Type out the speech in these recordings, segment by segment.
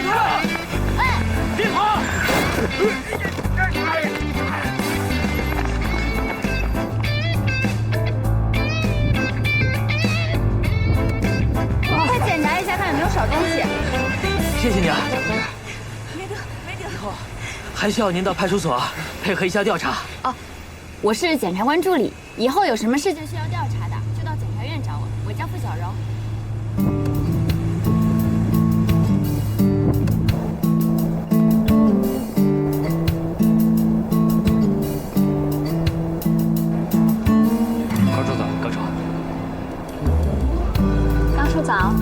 让开！哎，别跑！快检查一下，看有没有少东西。谢谢你啊。没得。以后还需要您到派出所配合一下调查。哦，我是检察官助理，以后有什么事情需要调查的，就到检察院找我。我叫付小柔。高处早，高处。高处早。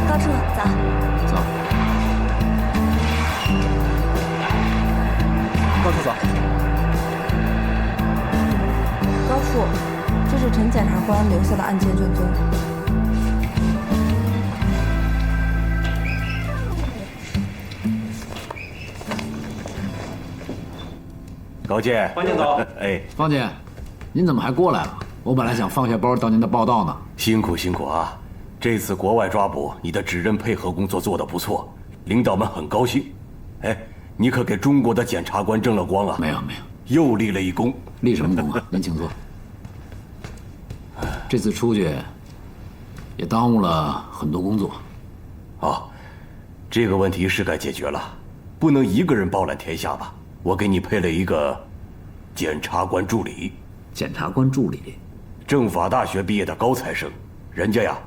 高处早。走。高处早。高处，这是陈检察官留下的案件卷宗。高健，方检早。哎，方姐，您怎么还过来了？我本来想放下包等您的报道呢。辛苦啊！这次国外抓捕，你的指认配合工作做得不错，领导们很高兴。哎，你可给中国的检察官争了光啊！没有，又立了一功。立什么功啊？您请坐。这次出去也耽误了很多工作。哦，这个问题是该解决了，不能一个人包揽天下吧？我给你配了一个检察官助理。检察官助理，政法大学毕业的高材生，人家呀，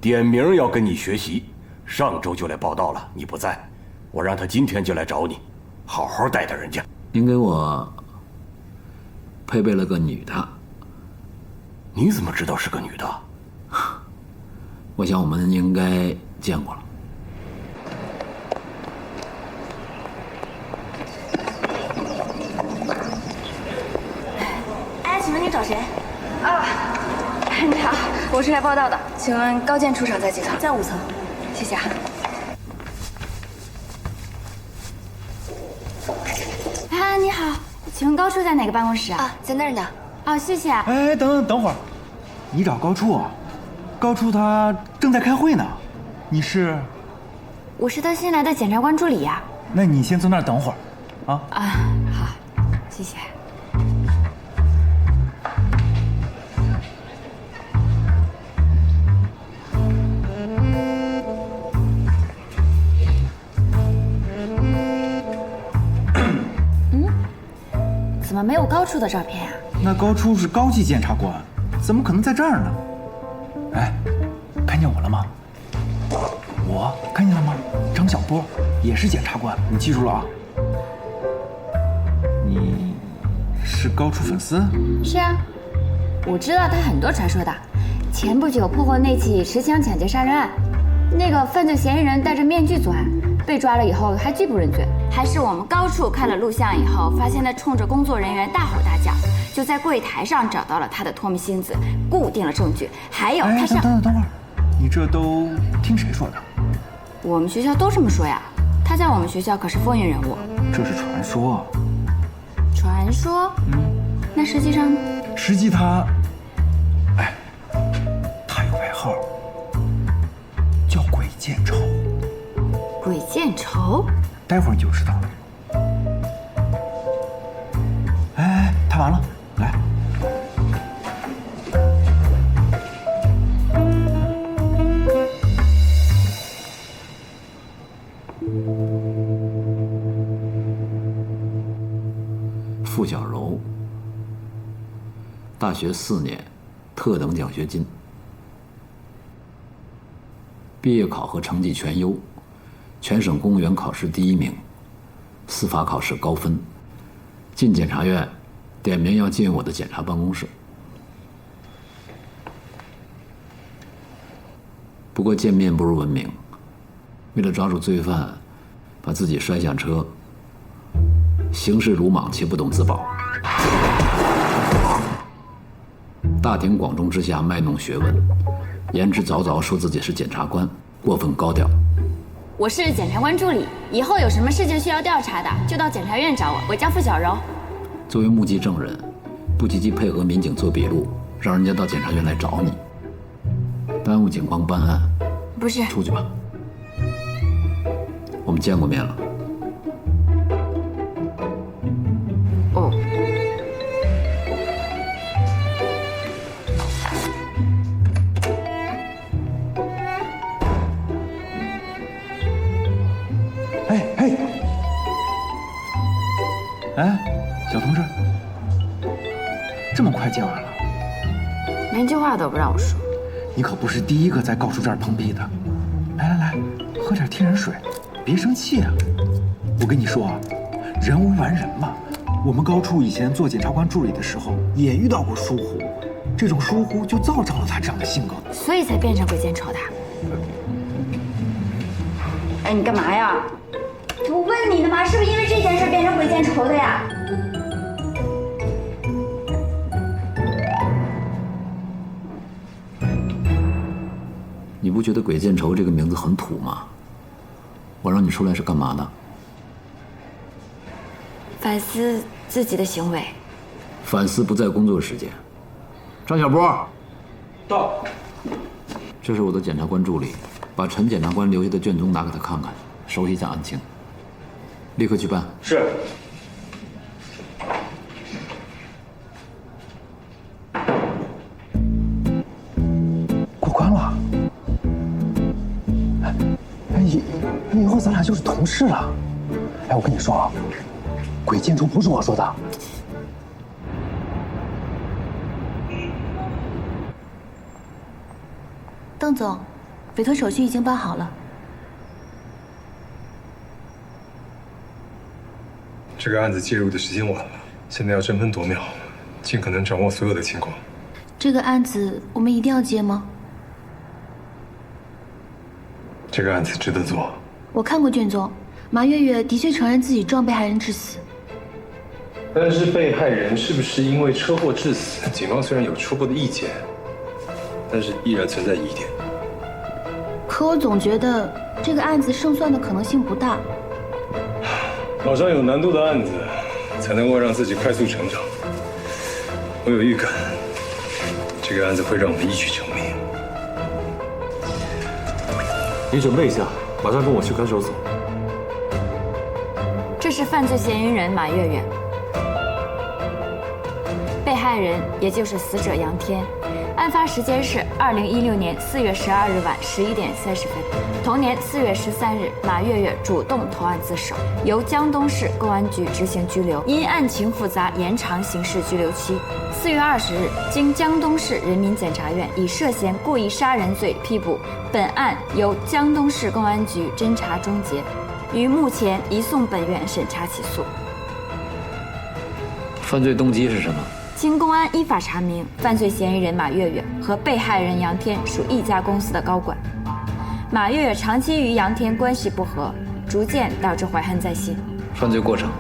点名要跟你学习，上周就来报道了，你不在，我让他今天就来找你，好好带带人家。您给我配备了个女的。你怎么知道是个女的？我想我们应该见过了。哎，请问你找谁？啊，你好，我是来报道的，请问高健出场在几层？在5层，谢谢啊。啊，你好，请问高处在哪个办公室啊？在那儿呢。哦，谢谢。哎，等会儿，你找高处啊？高处他正在开会呢。你是？我是他新来的检察官助理呀。那你先坐那儿等会儿，啊？啊，好，谢谢。怎么没有高处的照片呀？那高处是高级检察官，怎么可能在这儿呢？哎，看见我了吗？我看见了吗？张小波也是检察官，你记住了啊。你是高处粉丝？是啊，我知道他很多传说的。前不久破获那起持枪抢劫杀人案，那个犯罪嫌疑人戴着面具作案，被抓了以后还拒不认罪。还是我们高处看了录像以后，发现他冲着工作人员大吼大叫，就在柜台上找到了他的脱密心子，固定了证据。还有他上……等会儿，你这都听谁说的？我们学校都这么说呀。他在我们学校可是风云人物。这是传说。传说？那实际上呢？实际他，哎，他有外号，叫鬼见愁。鬼见愁？待会儿你就知道了。哎，他完了，来。付小柔，大学4年，特等奖学金，毕业考核成绩全优，全省公务员考试第1名，司法考试高分。进检察院，点名要进我的检察办公室。不过见面不如闻名，为了抓住罪犯，把自己摔下车，行事鲁莽且不懂自保。大庭广众之下卖弄学问，言之凿凿说自己是检察官，过分高调。我是检察官助理，以后有什么事情需要调查的，就到检察院找我。我叫付小柔。作为目击证人，不积极配合民警做笔录，让人家到检察院来找你，耽误警方办案。不是，出去吧。我们见过面了。哦。哎，小同志，这么快见完了？连句话都不让我说。你可不是第一个在高处这儿碰壁的。来，喝点天然水，别生气啊！我跟你说啊，人无完人嘛。我们高处以前做检察官助理的时候，也遇到过疏忽，这种疏忽就造成了他这样的性格，所以才变成鬼见愁的。哎，你干嘛呀？我问你呢嘛，是不是因为这件事变成鬼见愁的呀？你不觉得鬼见愁这个名字很土吗？我让你出来是干嘛的？反思自己的行为。反思不在工作时间。张小波，到。这是我的检察官助理，把陈检察官留下的卷宗拿给他看看，熟悉一下案情。立刻去办。是。过关了。以后咱俩就是同事了。哎，我跟你说啊，鬼见愁不是我说的。邓总，委托手续已经办好了。这个案子介入的时间晚了，现在要争分夺秒，尽可能掌握所有的情况。这个案子我们一定要接吗？这个案子值得做。我看过卷宗，马月月的确承认自己撞被害人致死。但是被害人是不是因为车祸致死？警方虽然有初步的意见，但是依然存在疑点。可我总觉得这个案子胜算的可能性不大。找上有难度的案子，才能够让自己快速成长。我有预感，这个案子会让我们一举成名。你准备一下，马上跟我去看守所。这是犯罪嫌疑人马月月，被害人也就是死者杨天。案发时间是2016年4月12日晚11点30分。同年4月13日，马月月主动投案自首，由江东市公安局执行拘留，因案情复杂，延长刑事拘留期。4月20日，经江东市人民检察院以涉嫌故意杀人罪批捕，本案由江东市公安局侦查终结，于目前移送本院审查起诉。犯罪动机是什么？经公安依法查明，犯罪嫌疑人马月月和被害人杨天属一家公司的高管。马月月长期与杨天关系不和，逐渐导致怀恨在心。犯罪过程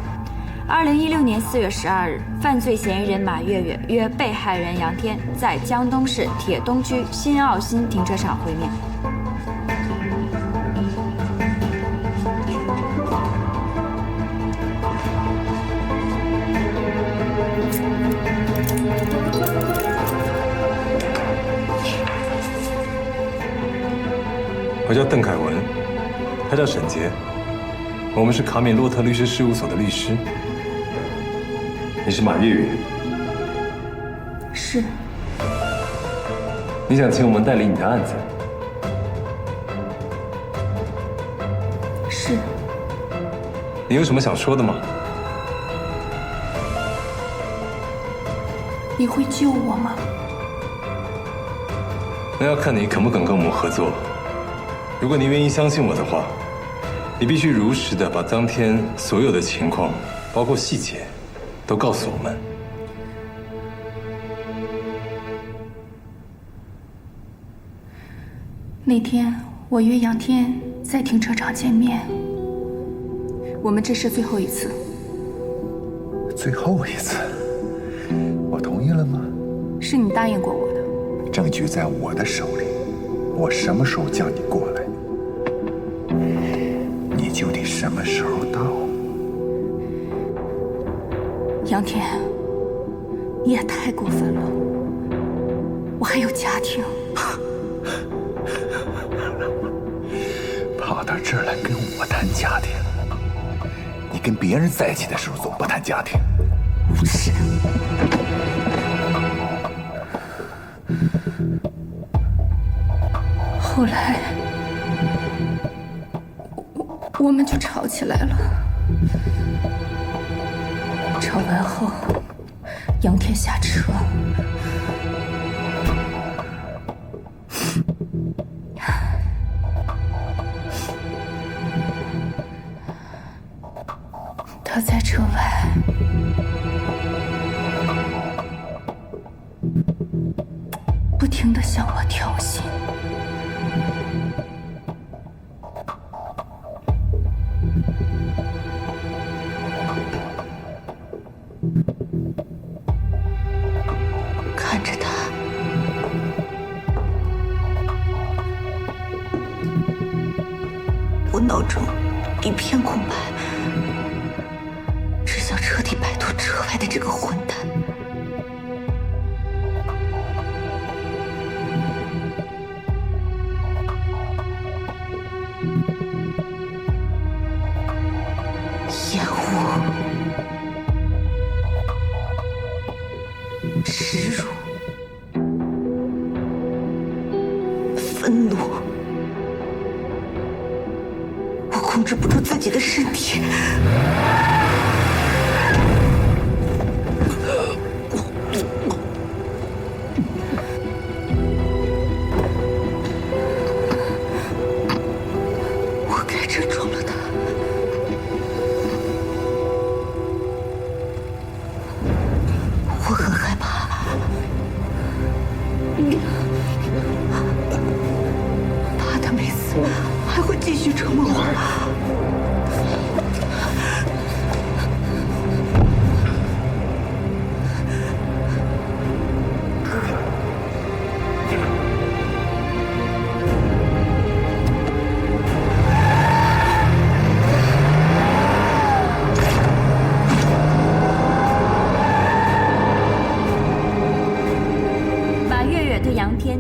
：2016年4月12日，犯罪嫌疑人马月月约被害人杨天在江东市铁东区新奥新停车场会面。我叫邓凯文，他叫沈杰，我们是卡米洛特律师事务所的律师。你是马月月？是。你想请我们代理你的案子？是。你有什么想说的吗？你会救我吗？那要看你肯不肯跟我们合作。如果你愿意相信我的话，你必须如实的把当天所有的情况，包括细节，都告诉我们。那天我约杨天在停车场见面，我们这是最后一次。最后一次，我同意了吗？是你答应过我的。证据在我的手里，我什么时候叫你过来，你就得什么时候到。杨天，你也太过分了，我还有家庭。跑到这儿来跟我谈家庭，你跟别人在一起的时候总不谈家庭。无耻！后来，我们就吵起来了。吵完后，杨天下车。他在车外不停地向我挑衅。看着他，我脑中一片空白，只想彻底摆脱车外的这个混蛋。厌恶、耻辱、愤怒，我控制不住自己的身体。我该正中了他。我很害怕，怕他没死，还会继续折磨我。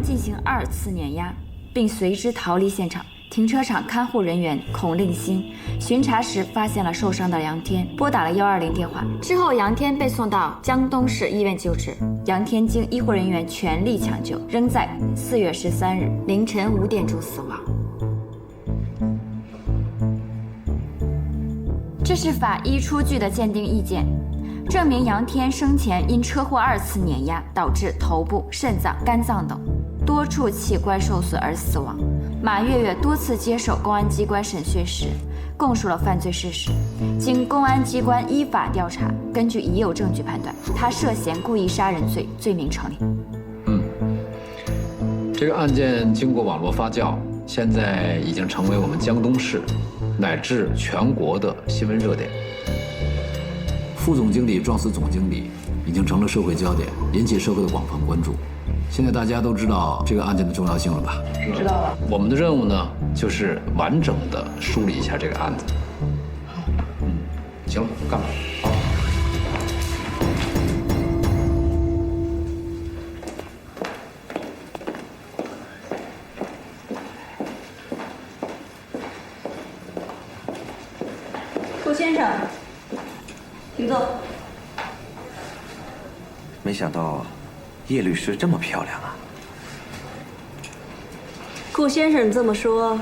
进行2次碾压，并随之逃离现场。停车场看护人员孔令新巡查时发现了受伤的杨天，拨打了120电话。之后，杨天被送到江东市医院救治。杨天经医护人员全力抢救，仍在4月13日凌晨5点钟死亡。这是法医出具的鉴定意见，证明杨天生前因车祸2次碾压，导致头部、肾脏、肝脏等多处器官受损而死亡。马月月多次接受公安机关审讯时，供述了犯罪事实。经公安机关依法调查，根据已有证据判断，他涉嫌故意杀人罪，罪名成立。这个案件经过网络发酵，现在已经成为我们江东市乃至全国的新闻热点。副总经理撞死总经理，已经成了社会焦点，引起社会的广泛关注。现在大家都知道这个案件的重要性了吧？知道了。我们的任务呢，就是完整的梳理一下这个案子。行了，干吧。好。顾先生，请坐。没想到叶律师这么漂亮啊！顾先生这么说，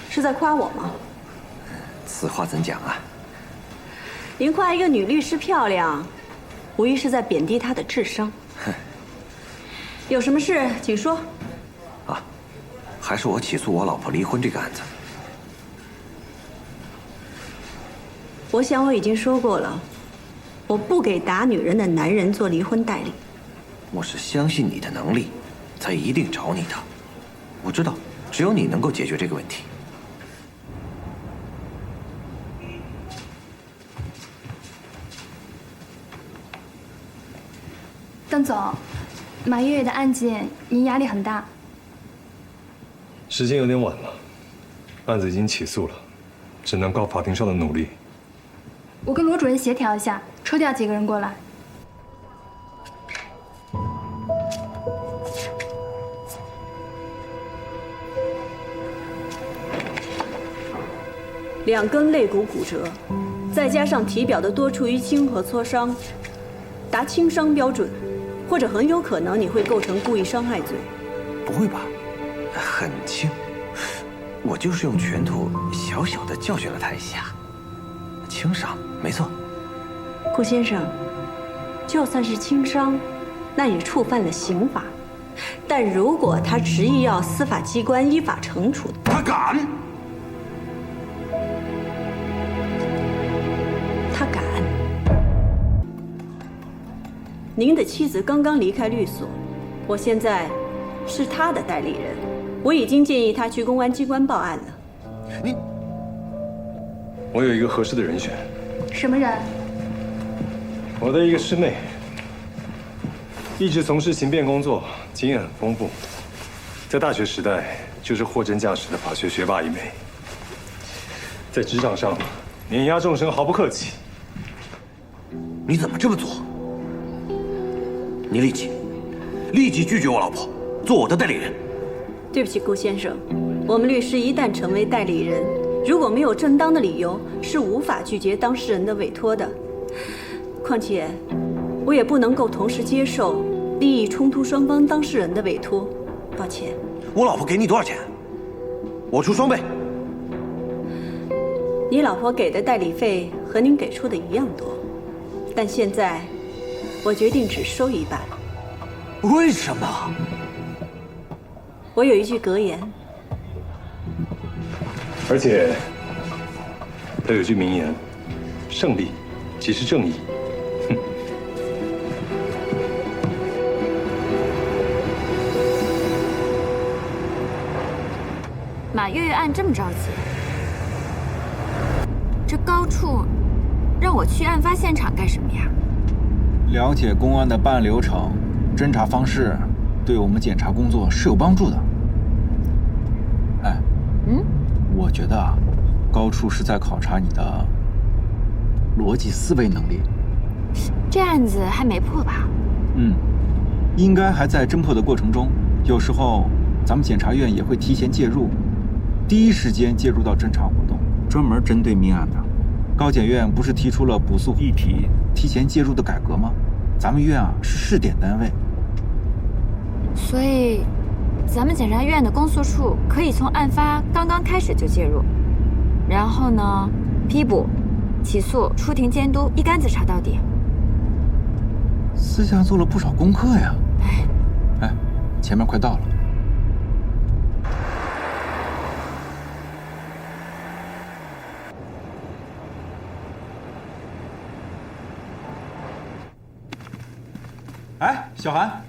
是在夸我吗？此话怎讲啊？您夸一个女律师漂亮，无疑是在贬低她的智商。有什么事请说。啊，还是我起诉我老婆离婚这个案子。我想我已经说过了，我不给打女人的男人做离婚代理。我是相信你的能力，才一定找你的。我知道，只有你能够解决这个问题。邓总，马月月的案件，您压力很大。时间有点晚了，案子已经起诉了，只能靠法庭上的努力。我跟罗主任协调一下，抽调几个人过来。2根肋骨骨折，再加上体表的多处淤青和挫伤，达轻伤标准，或者很有可能你会构成故意伤害罪。不会吧？很轻，我就是用拳头小小的教训了他一下，轻伤，没错。顾先生，就算是轻伤，那也触犯了刑法。但如果他执意要司法机关依法惩处，他敢？他敢。您的妻子刚刚离开律所，我现在是他的代理人，我已经建议他去公安机关报案了。我有一个合适的人选。什么人？我的一个师妹，一直从事刑辩工作，经验很丰富，在大学时代就是货真价实的法学学霸一枚，在职场上碾压众生毫不客气。你怎么这么做？你立即拒绝我老婆做我的代理人。对不起，顾先生，我们律师一旦成为代理人，如果没有正当的理由，是无法拒绝当事人的委托的。况且，我也不能够同时接受利益冲突双方当事人的委托。抱歉。我老婆给你多少钱？我出双倍。你老婆给的代理费和您给出的一样多，但现在我决定只收一半。为什么？我有一句格言，而且他有句名言：胜利即是正义。马月月案这么着急，这高处让我去案发现场干什么呀？了解公安的办案流程、侦查方式，对我们检察工作是有帮助的。哎，我觉得啊，高处是在考察你的逻辑思维能力。这案子还没破吧？应该还在侦破的过程中。有时候咱们检察院也会提前介入，第一时间介入到侦查活动，专门针对命案的。高检院不是提出了补诉议题、提前介入的改革吗？咱们院啊是试点单位，所以咱们检察院的公诉处可以从案发刚刚开始就介入，然后呢，批捕、起诉、出庭监督，一竿子查到底。私下做了不少功课呀。哎，前面快到了。哎，小韩。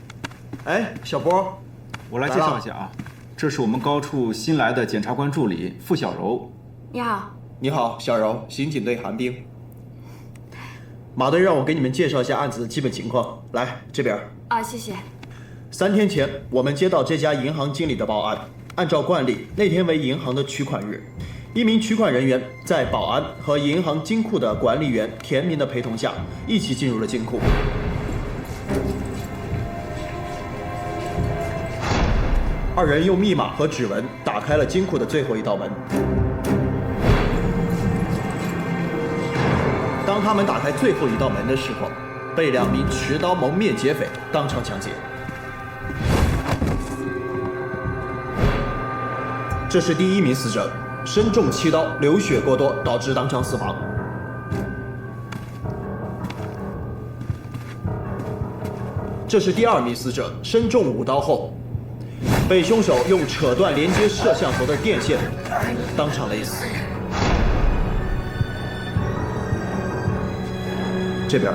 哎，小波，我来介绍一下啊，这是我们高处新来的检察官助理付小柔。你好。你好，小柔，刑警队韩冰。马队让我给你们介绍一下案子的基本情况。来，这边。啊，谢谢。3天前，我们接到这家银行经理的报案。按照惯例，那天为银行的取款日，一名取款人员在保安和银行金库的管理员田明的陪同下，一起进入了金库。2人用密码和指纹打开了金库的最后一道门。当他们打开最后一道门的时候，被2名持刀蒙面劫匪当场抢劫。这是第1名死者，身中7刀，流血过多，导致当场死亡。这是第2名死者，身中5刀后，被凶手用扯断连接摄像头的电线，当场勒死。这边，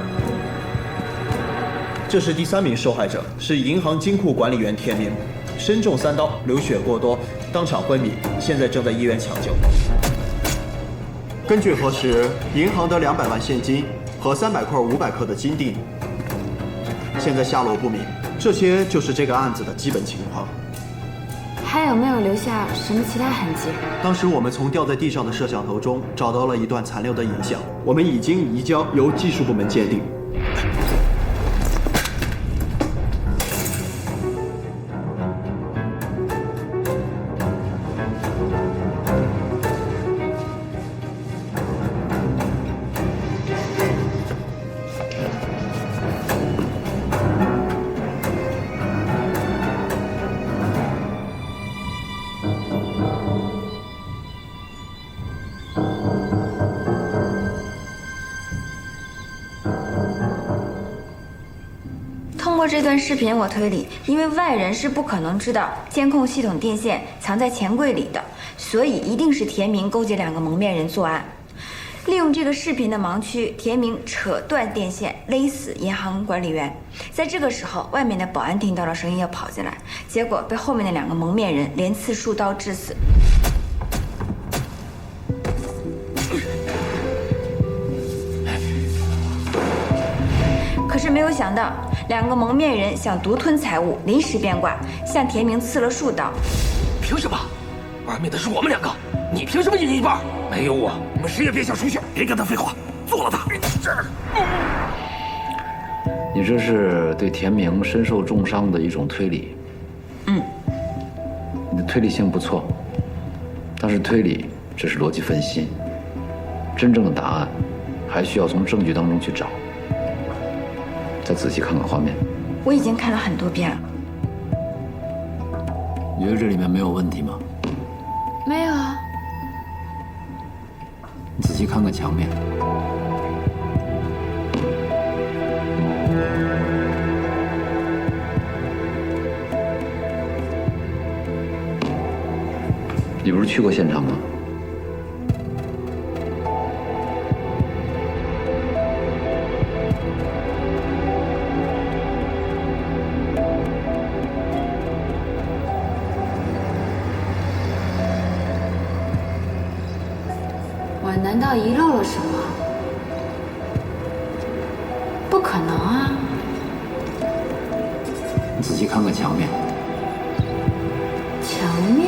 这是第3名受害者，是银行金库管理员田明，身中3刀，流血过多，当场昏迷，现在正在医院抢救。根据核实，银行的200万现金和300块500克的金锭，现在下落不明。这些就是这个案子的基本情况。还有没有留下什么其他痕迹？当时我们从掉在地上的摄像头中找到了一段残留的影像，我们已经移交由技术部门鉴定。通过这段视频，我推理，因为外人是不可能知道监控系统电线藏在钱柜里的，所以一定是田明勾结2个蒙面人作案。利用这个视频的盲区，田明扯断电线，勒死银行管理员。在这个时候，外面的保安听到了声音要跑进来，结果被后面的2个蒙面人连刺数刀致死。可是没有想到，2个蒙面人想独吞财物，临时变卦，向田明刺了数刀。凭什么？玩命的是我们2个，你凭什么赢一半？没有我，你们谁也别想出去！别跟他废话，做了他！你这是对田明身受重伤的一种推理。你的推理性不错，但是推理只是逻辑分析，真正的答案还需要从证据当中去找。再仔细看看画面。我已经看了很多遍了。你觉得这里面没有问题吗？没有啊。你仔细看看墙面。你不是去过现场吗？难道遗漏了什么？不可能啊！你仔细看看墙面。墙面？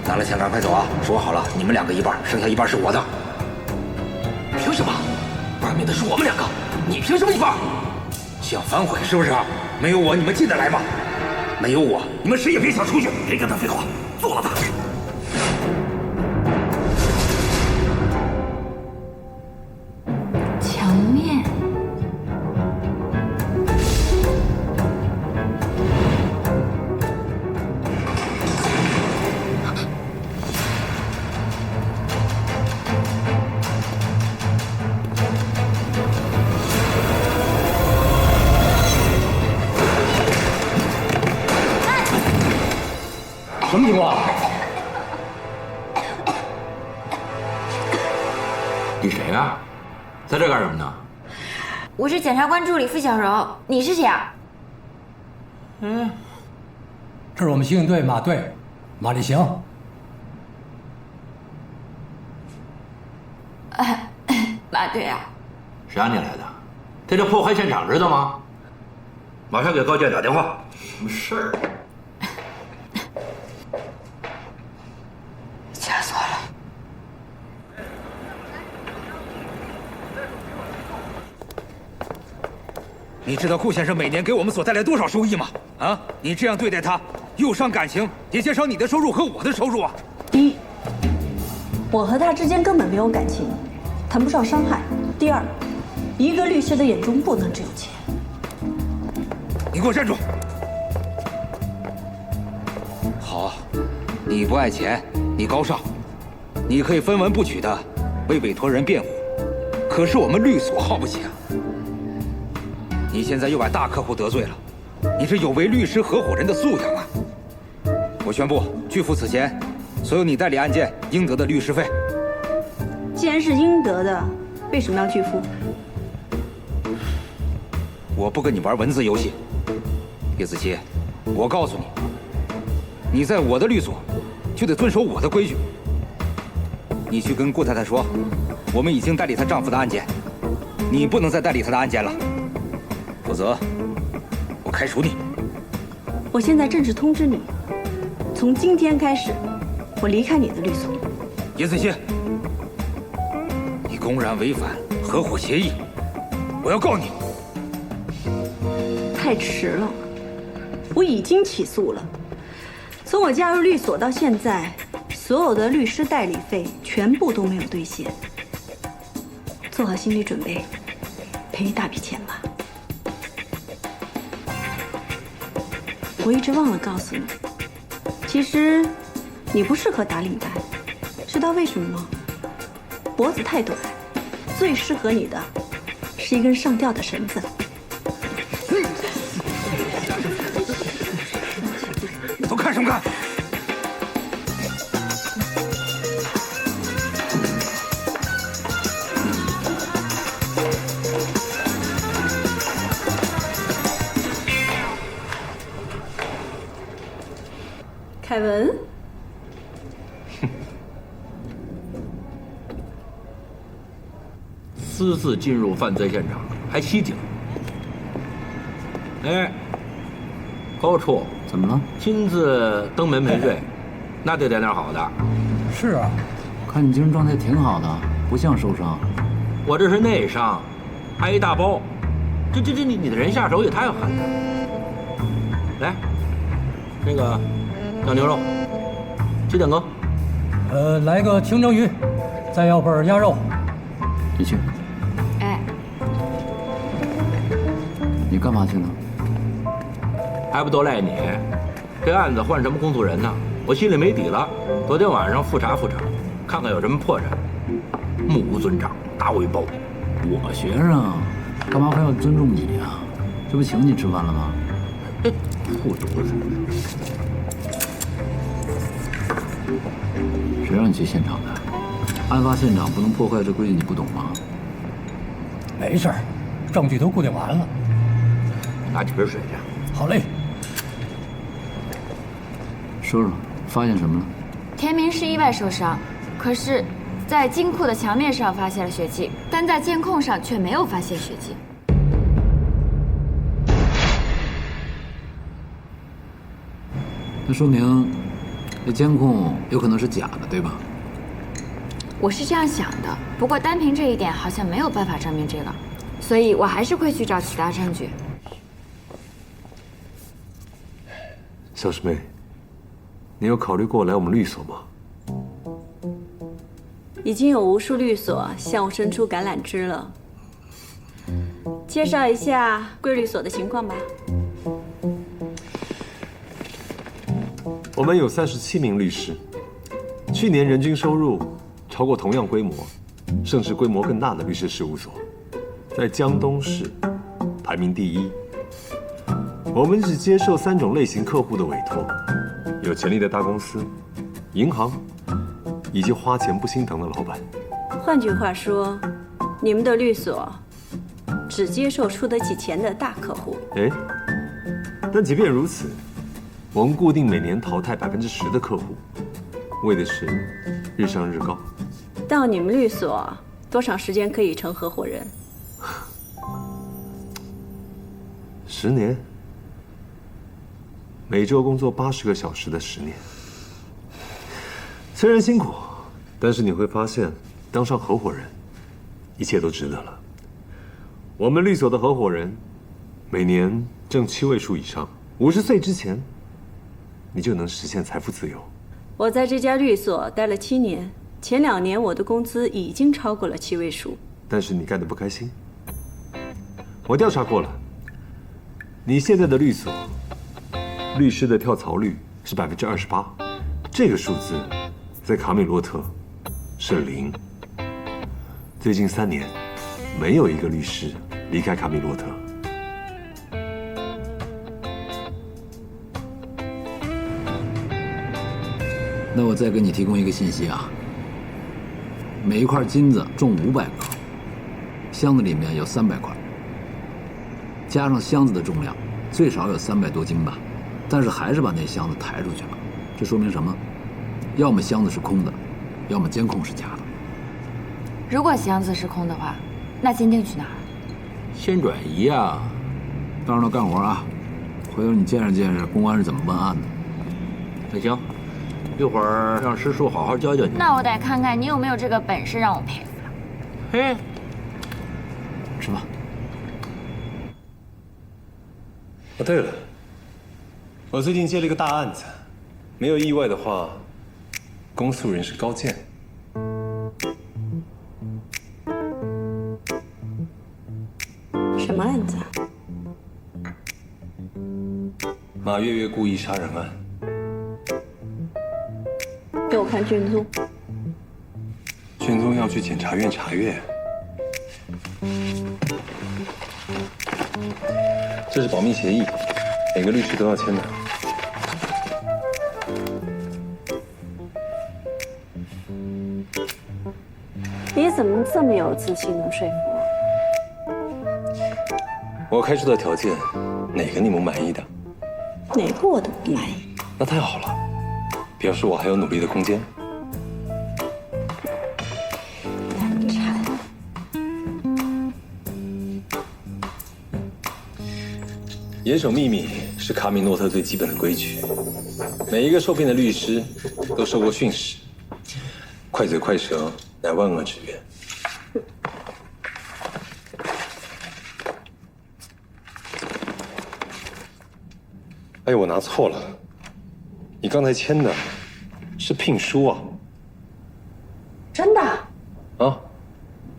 拿了钱赶快走啊！说好了，你们2个一半，剩下一半是我的。凭什么？玩命的是我们2个，你凭什么一半？想反悔是不是？没有我，你们进得来吗？没有我，你们谁也别想出去！别跟他废话，做了他！墙面。什么情况？你谁啊？在这干什么呢？我是检察官助理付小柔，你是谁啊？这是我们刑警队马队，马立行。马队啊。谁让你来的？在这破坏现场，知道吗？马上给高建打电话。什么事儿？吓死我了！你知道顾先生每年给我们所带来多少收益吗？啊，你这样对待他，又伤感情，也减少你的收入和我的收入啊。第一，我和他之间根本没有感情，谈不上伤害。第二，一个律师的眼中不能只有钱。你给我站住！好，你不爱钱，你高尚，你可以分文不取的为委托人辩护，可是我们律所耗不起啊。你现在又把大客户得罪了，你这有违律师合伙人的素养啊！我宣布拒付此前所有你代理案件应得的律师费。既然是应得的，为什么要拒付？我不跟你玩文字游戏，叶子琪，我告诉你，你在我的律所就得遵守我的规矩。你去跟顾太太说，我们已经代理她丈夫的案件，你不能再代理她的案件了，否则我开除你。我现在正式通知你，从今天开始，我离开你的律所。叶子琪，你公然违反合伙协议，我要告你。太迟了，我已经起诉了。从我加入律所到现在，所有的律师代理费全部都没有兑现。做好心理准备，赔一大笔钱吧。我一直忘了告诉你，其实你不适合打领带，知道为什么吗？脖子太短，最适合你的是一根上吊的绳子。都看什么看？凯文，私自进入犯罪现场，还袭警。哎，高处怎么了？亲自登门赔罪，那得点点好的。是啊，看你精神状态挺好的，不像受伤。我这是内伤，还一大包。你的人下手也太狠了。来，那个酱牛肉，几点羹？来个清蒸鱼，再要份鸭肉。你去。哎，你干嘛去呢？还不都赖你？这案子换什么公诉人呢？我心里没底了。昨天晚上复查，看看有什么破绽。目无尊长，大尾包。我学生，干嘛还要尊重你呀？这不请你吃饭了吗？护犊子！谁让你去现场的？案发现场不能破坏，这规矩你不懂吗？没事儿，证据都固定完了。拿几瓶水去。好嘞。说说，发现什么了？田明是意外受伤，可是，在金库的墙面上发现了血迹，但在监控上却没有发现血迹。那说明，这监控有可能是假的，对吧？我是这样想的，不过单凭这一点好像没有办法证明这个，所以我还是会去找其他证据。小师妹，你有考虑过来我们律所吗？已经有无数律所向我伸出橄榄枝了。介绍一下贵律所的情况吧。我们有37名律师，去年人均收入超过同样规模，甚至规模更大的律师事务所，在江东市排名第1。我们只接受3种类型客户的委托：有潜力的大公司、银行，以及花钱不心疼的老板。换句话说，你们的律所只接受出得起钱的大客户。哎，但即便如此，我们固定每年淘汰10%的客户，为的是日上日高。到你们律所多长时间可以成合伙人？10年，每周工作80个小时的10年。虽然辛苦，但是你会发现，当上合伙人，一切都值得了。我们律所的合伙人，每年挣7位数以上，50岁之前，你就能实现财富自由。我在这家律所待了7年，前2年我的工资已经超过了7位数。但是你干得不开心。我调查过了，你现在的律所，律师的跳槽率是28%，这个数字在卡米洛特是0。最近3年，没有一个律师离开卡米洛特。那我再给你提供一个信息啊，每一块金子重500克，箱子里面有300块，加上箱子的重量，最少有300多斤吧。但是还是把那箱子抬出去了，这说明什么？要么箱子是空的，要么监控是假的。如果箱子是空的话，那金锭去哪儿了？先转移啊！到时候干活啊，回头你见识见识公安是怎么办案的。那行，一会儿让师叔好好教教你。那我得看看你有没有这个本事让我佩服了。嘿，吃吧。哦，对了，我最近接了一个大案子，没有意外的话，公诉人是高健。什么案子啊？马月月故意杀人案。给我看卷宗。卷宗要去检察院查阅。这是保密协议，每个律师都要签的。你怎么这么有自信能说服我开出的条件，哪个你们满意的？我？哪个我都不满意。那太好了，表示我还有努力的空间。难产。严守秘密是卡米诺特最基本的规矩。每一个受聘的律师都受过训示，快嘴快舌乃万恶之源。哎呦，我拿错了，你刚才签的是聘书啊？真的？啊？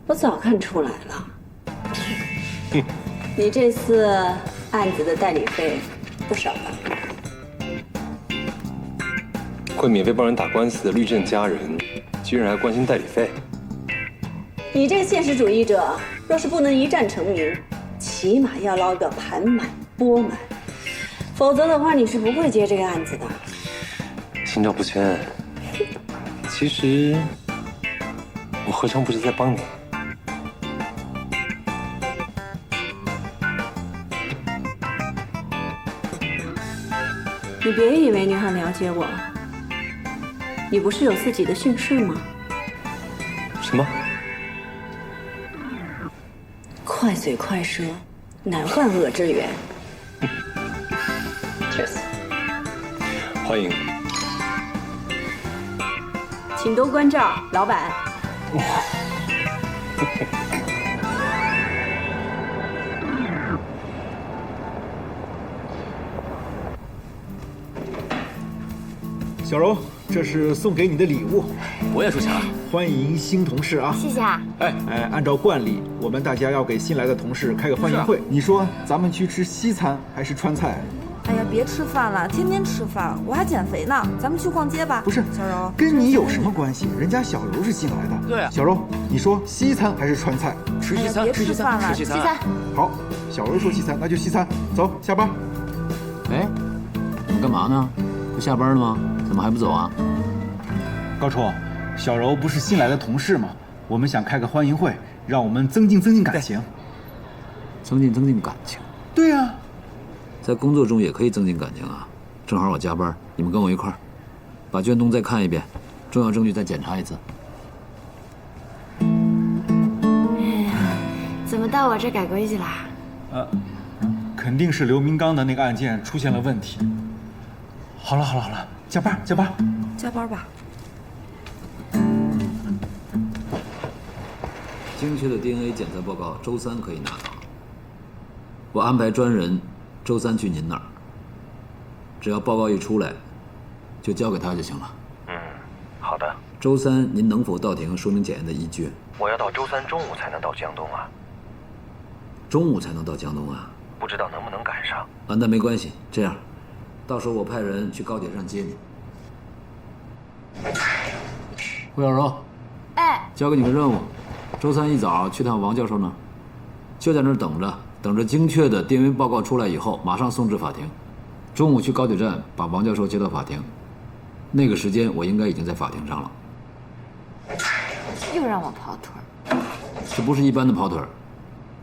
我早看出来了。你这次案子的代理费不少吧？会免费帮人打官司的律政佳人，居然还关心代理费？你这个现实主义者，若是不能一战成名，起码要捞个盘满钵满。否则的话，你是不会接这个案子的。心照不宣。其实，我何尝不是在帮你？你别以为你很了解我，你不是有自己的训示吗？什么？快嘴快舌，乃万恶之源。Cheers。欢迎。请多关照，老板。小柔，这是送给你的礼物。我也收钱了。欢迎新同事啊！谢谢啊。按照惯例，我们大家要给新来的同事开个欢迎会。你说咱们去吃西餐还是川菜？哎呀，别吃饭了，天天吃饭，我还减肥呢。咱们去逛街吧。不是，小柔，跟你有什么关系？人家小柔是新来的。对啊。小柔，你说西餐还是川菜？吃西餐，别吃饭了，吃西餐。好，小柔说西餐，那就西餐。走，下班。哎，你们干嘛呢？不下班了吗？怎么还不走啊？高冲，小柔不是新来的同事吗？我们想开个欢迎会，让我们增进感情。增进感情？对呀。在工作中也可以增进感情啊！正好我加班，你们跟我一块儿，把卷宗再看一遍，重要证据再检查一次。哎呀，怎么到我这改规矩啦？肯定是刘明刚的那个案件出现了问题。好了，加班。加班吧。精确的 DNA 检测报告周3可以拿到，我安排专人周3去您那儿，只要报告一出来，就交给他就行了。好的。周3您能否到庭说明检验的依据？我要到周3中午才能到江东啊。中午才能到江东啊？不知道能不能赶上。啊，那没关系，这样，到时候我派人去高铁站接你。胡小柔，交给你个任务，周3一早去趟王教授那儿，就在那儿等着精确的 DNA 报告出来以后，马上送至法庭。中午去高铁站把王教授接到法庭。那个时间我应该已经在法庭上了。又让我跑腿儿，这不是一般的跑腿儿，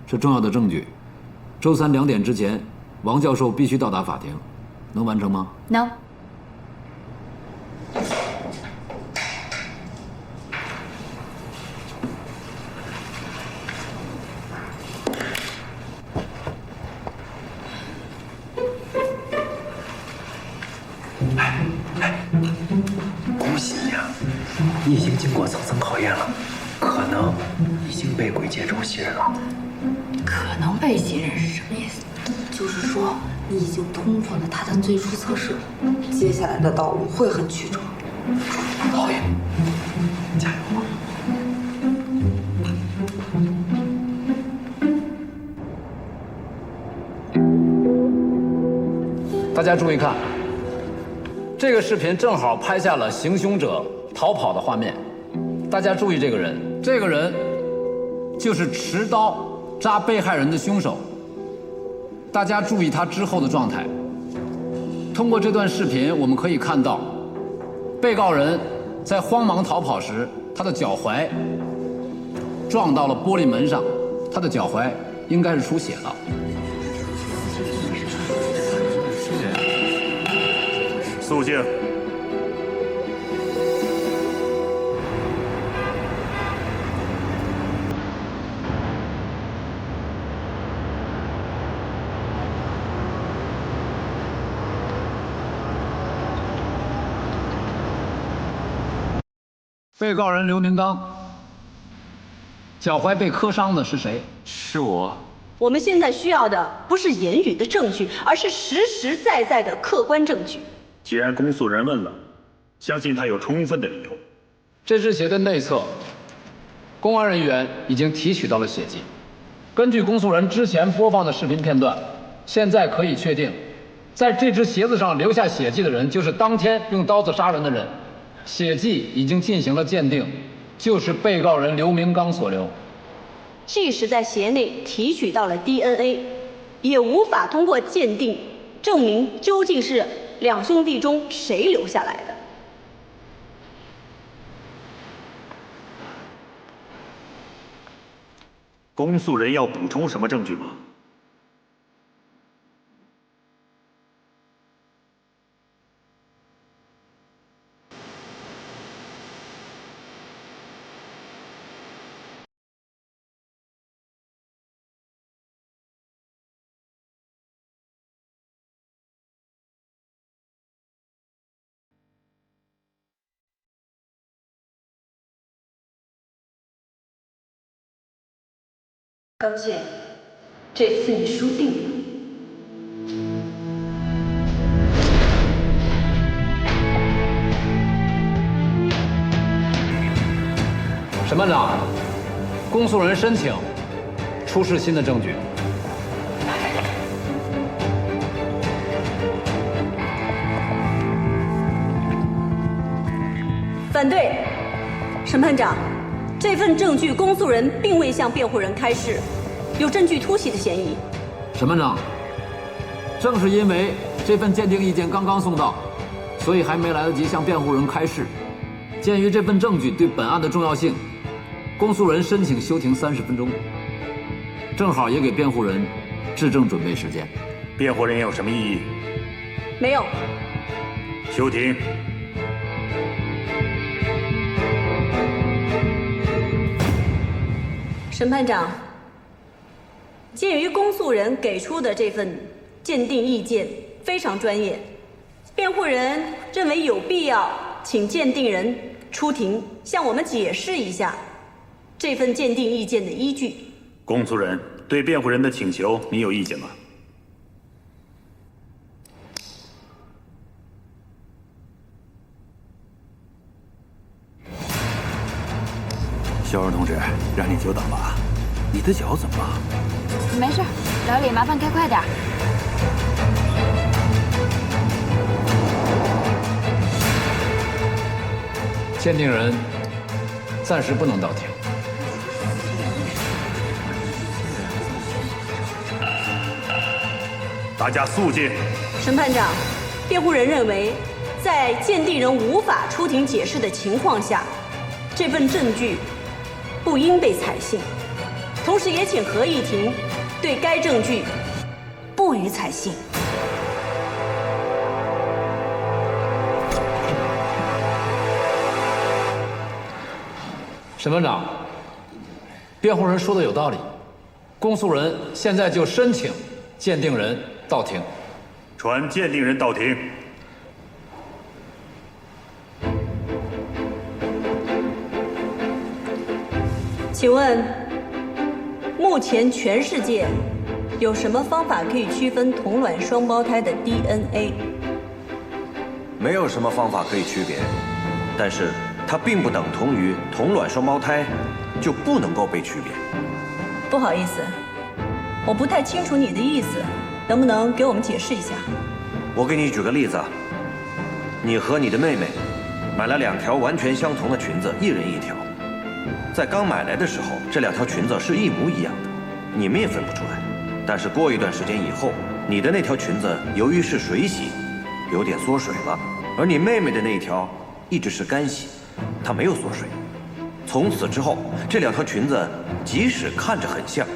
是重要的证据。周三2点之前，王教授必须到达法庭，能完成吗？能。恭喜你啊！你已经经过层层考验了，可能已经被鬼界中信任了。可能被信任是什么意思？就是说你已经通过了他的最初测试，接下来的道路会很曲折。好耶，加油吧！大家注意看，这个视频正好拍下了行凶者逃跑的画面。大家注意这个人，这个人就是持刀扎被害人的凶手。大家注意他之后的状态。通过这段视频，我们可以看到，被告人在慌忙逃跑时，他的脚踝撞到了玻璃门上，他的脚踝应该是出血了。肃静。被告人刘明刚，脚踝被磕伤的是谁？是我。我们现在需要的不是言语的证据，而是实实在在的客观证据。既然公诉人问了，相信他有充分的理由。这只鞋的内侧，公安人员已经提取到了血迹。根据公诉人之前播放的视频片段，现在可以确定，在这只鞋子上留下血迹的人，就是当天用刀子杀人的人。血迹已经进行了鉴定，就是被告人刘明刚所留。即使在鞋内提取到了 DNA， 也无法通过鉴定证明究竟是两兄弟中谁留下来的。公诉人要补充什么证据吗？高健，这次你输定了。审判长，公诉人申请出示新的证据。反对。审判长，这份证据公诉人并未向辩护人开示，有证据突袭的嫌疑。审判长，正是因为这份鉴定意见刚刚送到，所以还没来得及向辩护人开示。鉴于这份证据对本案的重要性，公诉人申请休庭30分钟，正好也给辩护人质证准备时间。辩护人有什么异议？没有。休庭。审判长，鉴于公诉人给出的这份鉴定意见非常专业，辩护人认为有必要请鉴定人出庭向我们解释一下这份鉴定意见的依据。公诉人对辩护人的请求，你有意见吗？肖荣同志，让你久等了。你的脚怎么了？没事，老李，麻烦开快点。鉴定人暂时不能到庭。大家肃静。审判长，辩护人认为，在鉴定人无法出庭解释的情况下，这份证据不应被采信。同时也请合议庭对该证据不予采信。审判长，辩护人说的有道理，公诉人现在就申请鉴定人到庭。传鉴定人到庭。请问，目前全世界有什么方法可以区分同卵双胞胎的 DNA？ 没有什么方法可以区别，但是它并不等同于同卵双胞胎就不能够被区别。不好意思，我不太清楚你的意思，能不能给我们解释一下？我给你举个例子啊，你和你的妹妹买了2条完全相同的裙子，一人1条。在刚买来的时候，这2条裙子是一模一样的，你们也分不出来。但是过一段时间以后，你的那条裙子由于是水洗，有点缩水了，而你妹妹的那条一直是干洗，它没有缩水。从此之后，这2条裙子即使看着很像，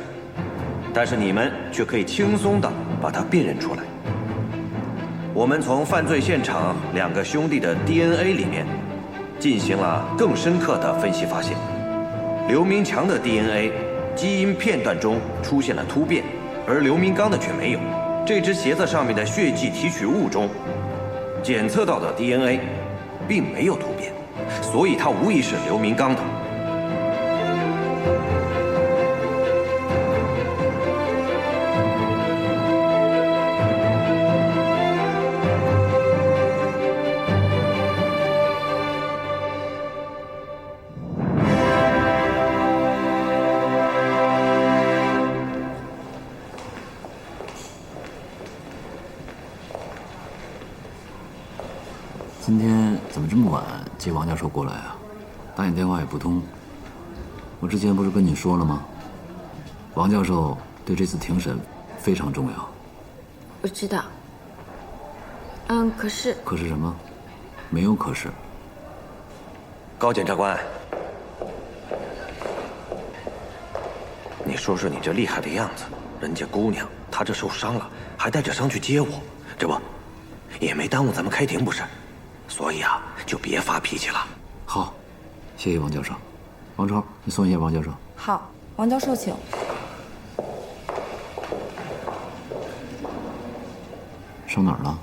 但是你们却可以轻松地把它辨认出来。我们从犯罪现场2个兄弟的 DNA 里面进行了更深刻的分析，发现刘明强的 DNA 基因片段中出现了突变，而刘明刚的却没有。这只鞋子上面的血迹提取物中检测到的 DNA 并没有突变，所以它无疑是刘明刚的。今天怎么这么晚接王教授过来啊？打你电话也不通。我之前不是跟你说了吗？王教授对这次庭审非常重要。我知道。可是。可是什么？没有可是。高检察官，你说说你这厉害的样子，人家姑娘她这受伤了，还带着伤去接我，这不也没耽误咱们开庭不是？所以啊，就别发脾气了。好，谢谢王教授。王超，你送一下王教授。好，王教授请。上哪儿了？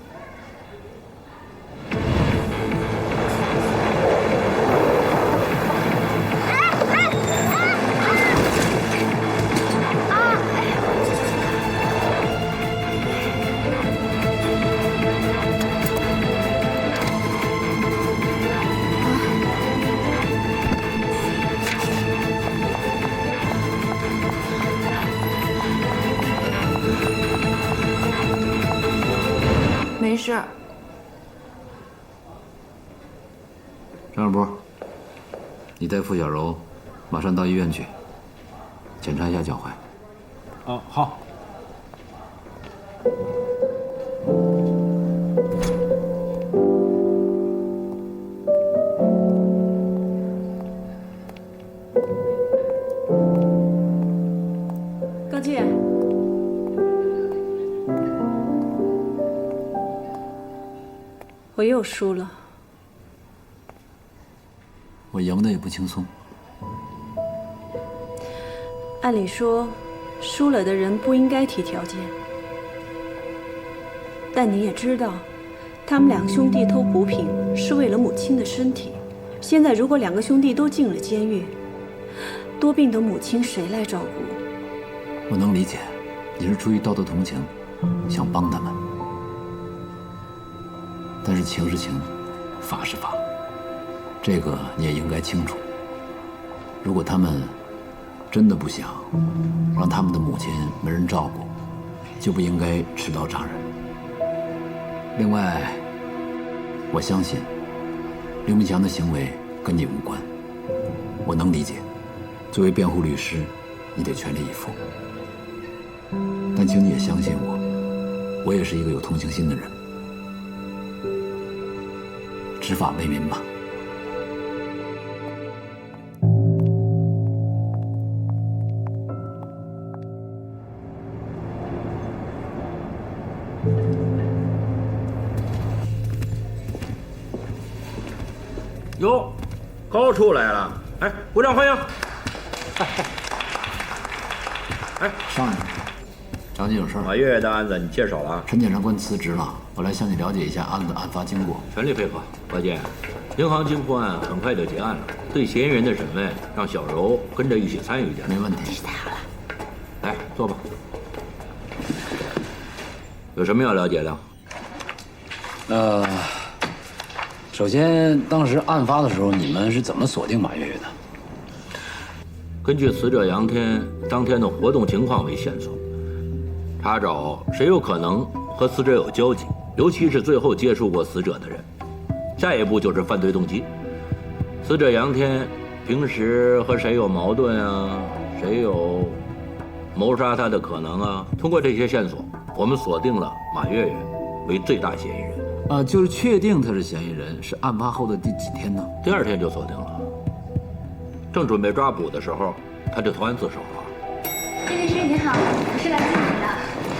没事。张小波，你带付小柔马上到医院去，检查一下脚踝。啊，好。高健，我又输了。我赢的也不轻松。按理说，输了的人不应该提条件，但你也知道，他们2个兄弟偷补品是为了母亲的身体。现在如果2个兄弟都进了监狱，多病的母亲谁来照顾？我能理解，你是出于道德同情，想帮他们。但是情是情，法是法，这个你也应该清楚。如果他们真的不想让他们的母亲没人照顾，就不应该持刀杀人。另外，我相信刘明强的行为跟你无关，我能理解。作为辩护律师，你得全力以赴。但请你也相信我，我也是一个有同情心的人。执法为民吧。哟，高处来了！哎，鼓掌欢迎！哎，上来，找你有事儿。马月的案子你接手了？陈检察官辞职了，我来向你了解一下案子案发经过。全力配合。抱歉，银行金库案很快就结案了，对嫌疑人的审问让小柔跟着一起参与一点。没问题。真是太好了。来，坐吧。有什么要了解的？首先，当时案发的时候，你们是怎么锁定马月月的？根据死者杨天当天的活动情况为线索，查找谁有可能和死者有交集，尤其是最后接触过死者的人。下一步就是犯罪动机。死者杨天平时和谁有矛盾啊？谁有谋杀他的可能啊？通过这些线索，我们锁定了马月月为最大嫌疑人。就是确定他是嫌疑人，是案发后的第几天呢？第2天就锁定了。正准备抓捕的时候，他就投案自首了。叶律师您好，我是来接你的，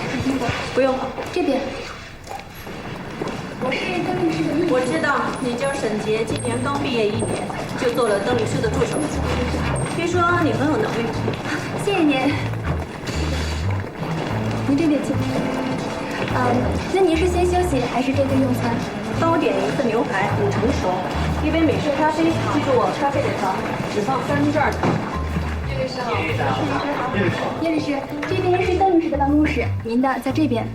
是经过。不用，这边。我是邓律师的秘书。我知道你叫沈杰，今年刚毕业1年，就做了邓律师的助手。听说你很有能力。谢谢您。您这边请。那您是先休息还是这边用餐？帮我点一份牛排，5成熟，1杯美式咖啡。记住我咖啡的糖只放2分之2糖。叶律师好。叶律师，这边是邓律师的办公室，您的在这边。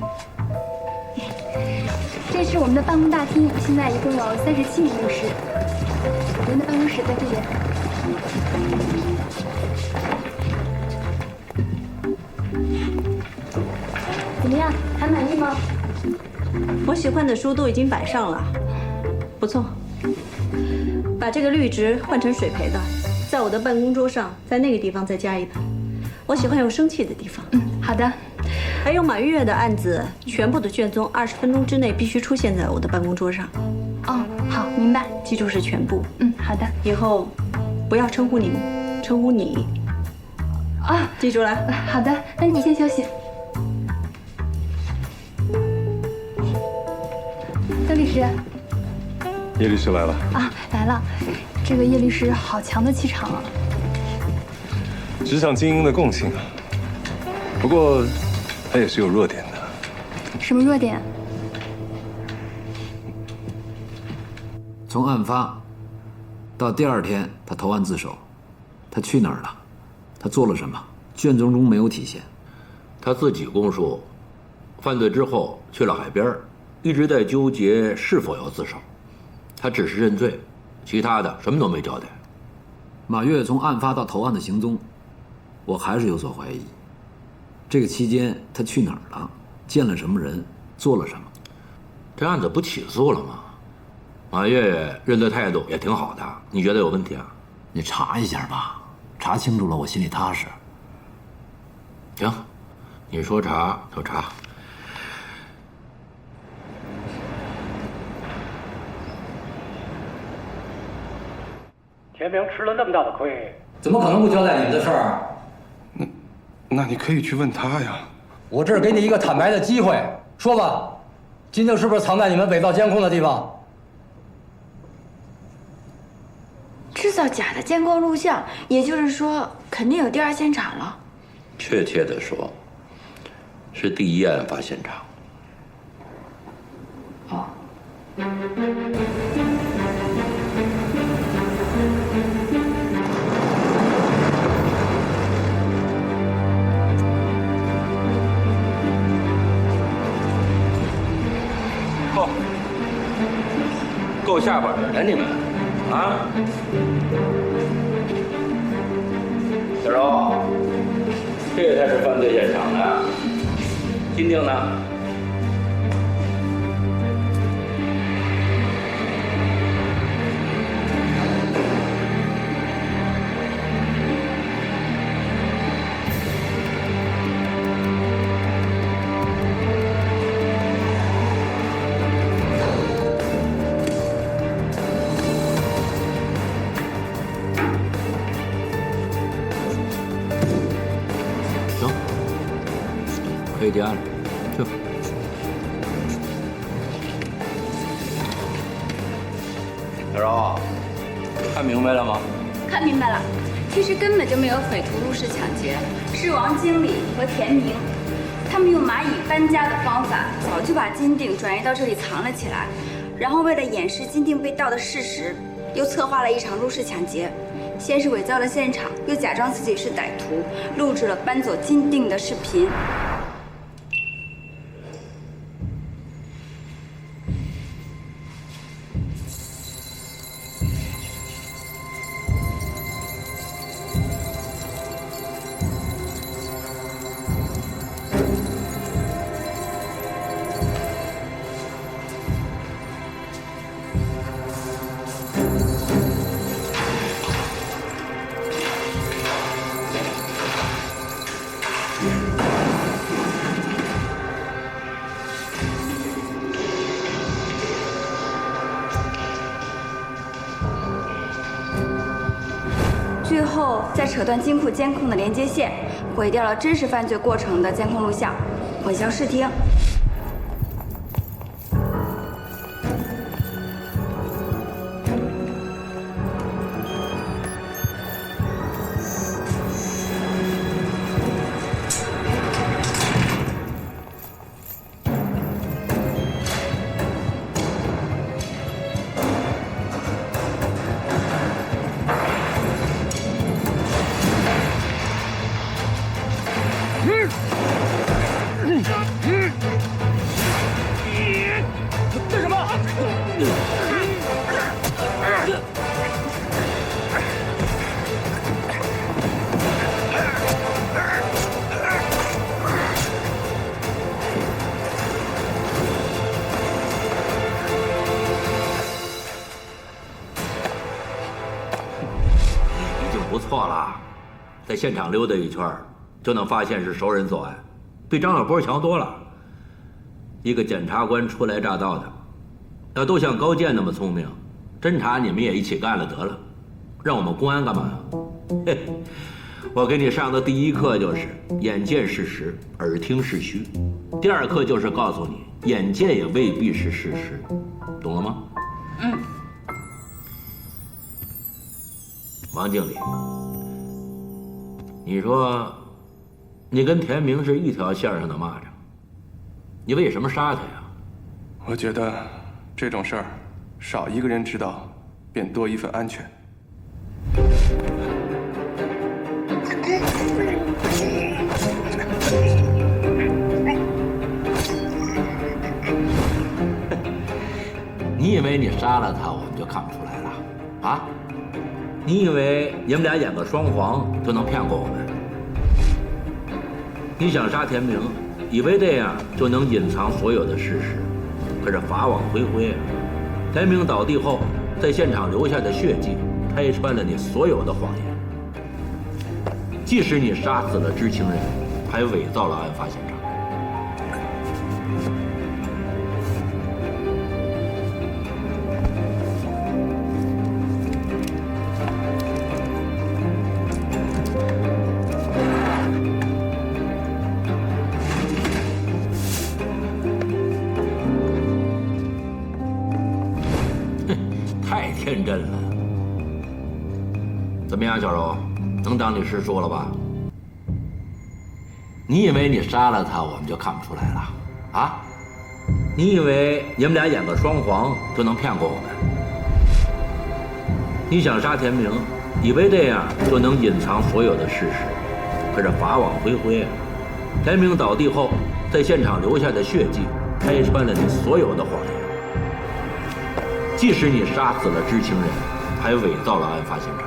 这是我们的办公大厅，现在一共有37名律师。您的办公室在这边。怎么样，还满意吗？我喜欢的书都已经摆上了，不错。把这个绿植换成水培的，在我的办公桌上，在那个地方再加一盆。我喜欢有生气的地方。好的。还有马月月的案子，全部的卷宗20分钟之内必须出现在我的办公桌上。哦，好，明白。记住是全部。好的。以后不要称呼你，称呼你。啊，记住了。好的，那你先休息。邓律师。叶律师来了。来了。这个叶律师好强的气场啊！职场精英的共性啊。不过，他也是有弱点的。什么弱点？从案发到第2天，他投案自首，他去哪儿了？他做了什么？卷宗中没有体现。他自己供述，犯罪之后去了海边，一直在纠结是否要自首。他只是认罪，其他的什么都没交代。马月从案发到投案的行踪，我还是有所怀疑。这个期间他去哪儿了？见了什么人？做了什么？这案子不起诉了吗？马月月认罪态度也挺好的，你觉得有问题啊？你查一下吧，查清楚了我心里踏实。行，你说查就查。田明吃了那么大的亏，怎么可能不交代你们的事儿？那你可以去问他呀。我这儿给你一个坦白的机会，说吧，金晶是不是藏在你们伪造监控的地方？制造假的监控录像，也就是说，肯定有第2现场了。确切的说，是第1案发现场。哦。够下本的你们啊！小柔，这才是犯罪现场呢。金定呢？回家了，去。小柔，看明白了吗？看明白了，其实根本就没有匪徒入室抢劫，是王经理和田明，他们用蚂蚁搬家的方法，早就把金锭转移到这里藏了起来，然后为了掩饰金锭被盗的事实，又策划了一场入室抢劫。先是伪造了现场，又假装自己是歹徒，录制了搬走金锭的视频。最后再扯断金库监控的连接线，毁掉了真实犯罪过程的监控录像，混淆视听。干什么？已经不错了，在现场溜达一圈，就能发现是熟人作案，比张小波强多了。一个检察官初来乍到的，要都像高健那么聪明，侦查你们也一起干了得了，让我们公安干嘛呀？嘿，我给你上的第一课就是眼见是实，耳听是虚；第二课就是告诉你，眼见也未必是事实，懂了吗？嗯。王经理，你说你跟田明是一条线上的蚂蚱，你为什么杀他呀？我觉得这种事儿少一个人知道，便多一份安全。你以为你杀了他，我们就看不出来了啊？你以为你们俩演个双簧就能骗过我们？你想杀田明，以为这样就能隐藏所有的事实，可是法网恢恢啊！田明倒地后，在现场留下的血迹拆穿了你所有的谎言。即使你杀死了知情人，还伪造了案发现场。太天真了，怎么样，小柔，能当你师叔了吧？你以为你杀了他，我们就看不出来了啊？你以为你们俩演个双簧就能骗过我们？你想杀田明，以为这样就能隐藏所有的事实，可是法网恢恢啊！田明倒地后，在现场留下的血迹拆穿了你所有的谎言。即使你杀死了知情人，还伪造了案发现场。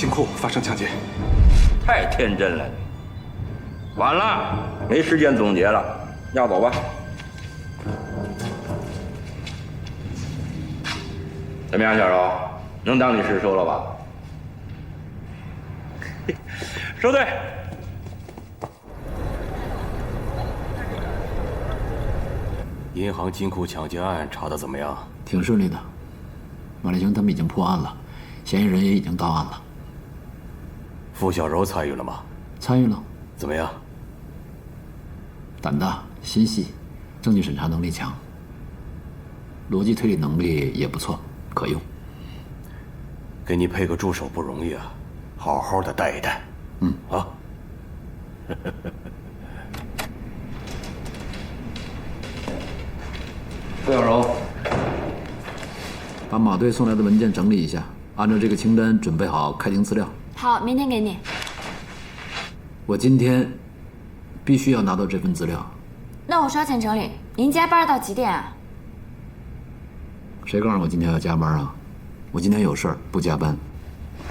金库发生抢劫。太天真了，晚了，没时间总结了，要走吧。怎么样，小柔，能当你师叔了吧？收队。银行金库抢劫案查得怎么样？挺顺利的，马立雄他们已经破案了，嫌疑人也已经到案了。傅小柔参与了吗？参与了。怎么样？胆大心细，证据审查能力强，逻辑推理能力也不错，可用。给你配个助手不容易啊，好好的带一带。啊。傅小柔，把马队送来的文件整理一下，按照这个清单准备好开庭资料。好，明天给你。我今天必须要拿到这份资料。那我稍前整理。您加班到几点啊？谁告诉我今天要加班啊？我今天有事儿，不加班。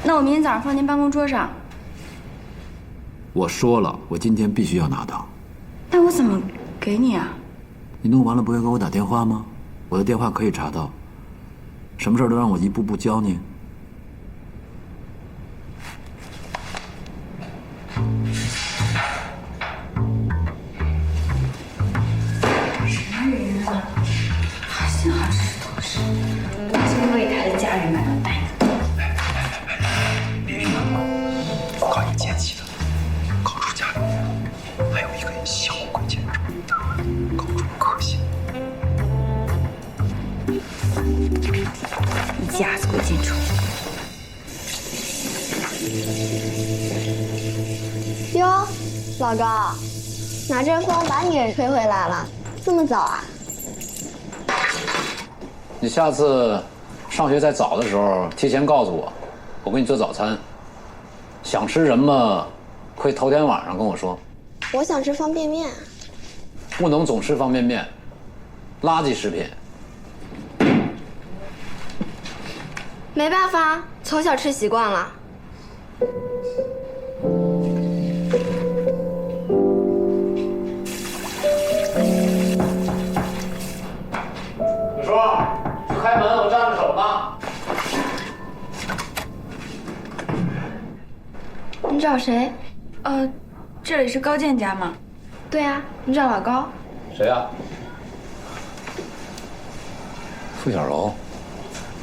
那我明天早上放您办公桌上。我说了，我今天必须要拿到。那我怎么给你啊？你弄完了不会给我打电话吗？我的电话可以查到。什么事儿都让我一步步教你。什么人啊？幸好这是同事，我真为他的家人感到担忧。别郁闷了，我告你奸细的，搞出家里人，还有一个小鬼见证，搞出克星。一家子鬼见愁。哟，老高，哪阵风把你给吹回来了？这么早啊？你下次上学再早的时候提前告诉我，我给你做早餐。想吃什么，可以头天晚上跟我说。我想吃方便面。不能总吃方便面，垃圾食品。没办法，从小吃习惯了。你说，开门，我站着手呢。你找谁？这里是高健家吗？对啊，你找老高。谁呀？傅小柔，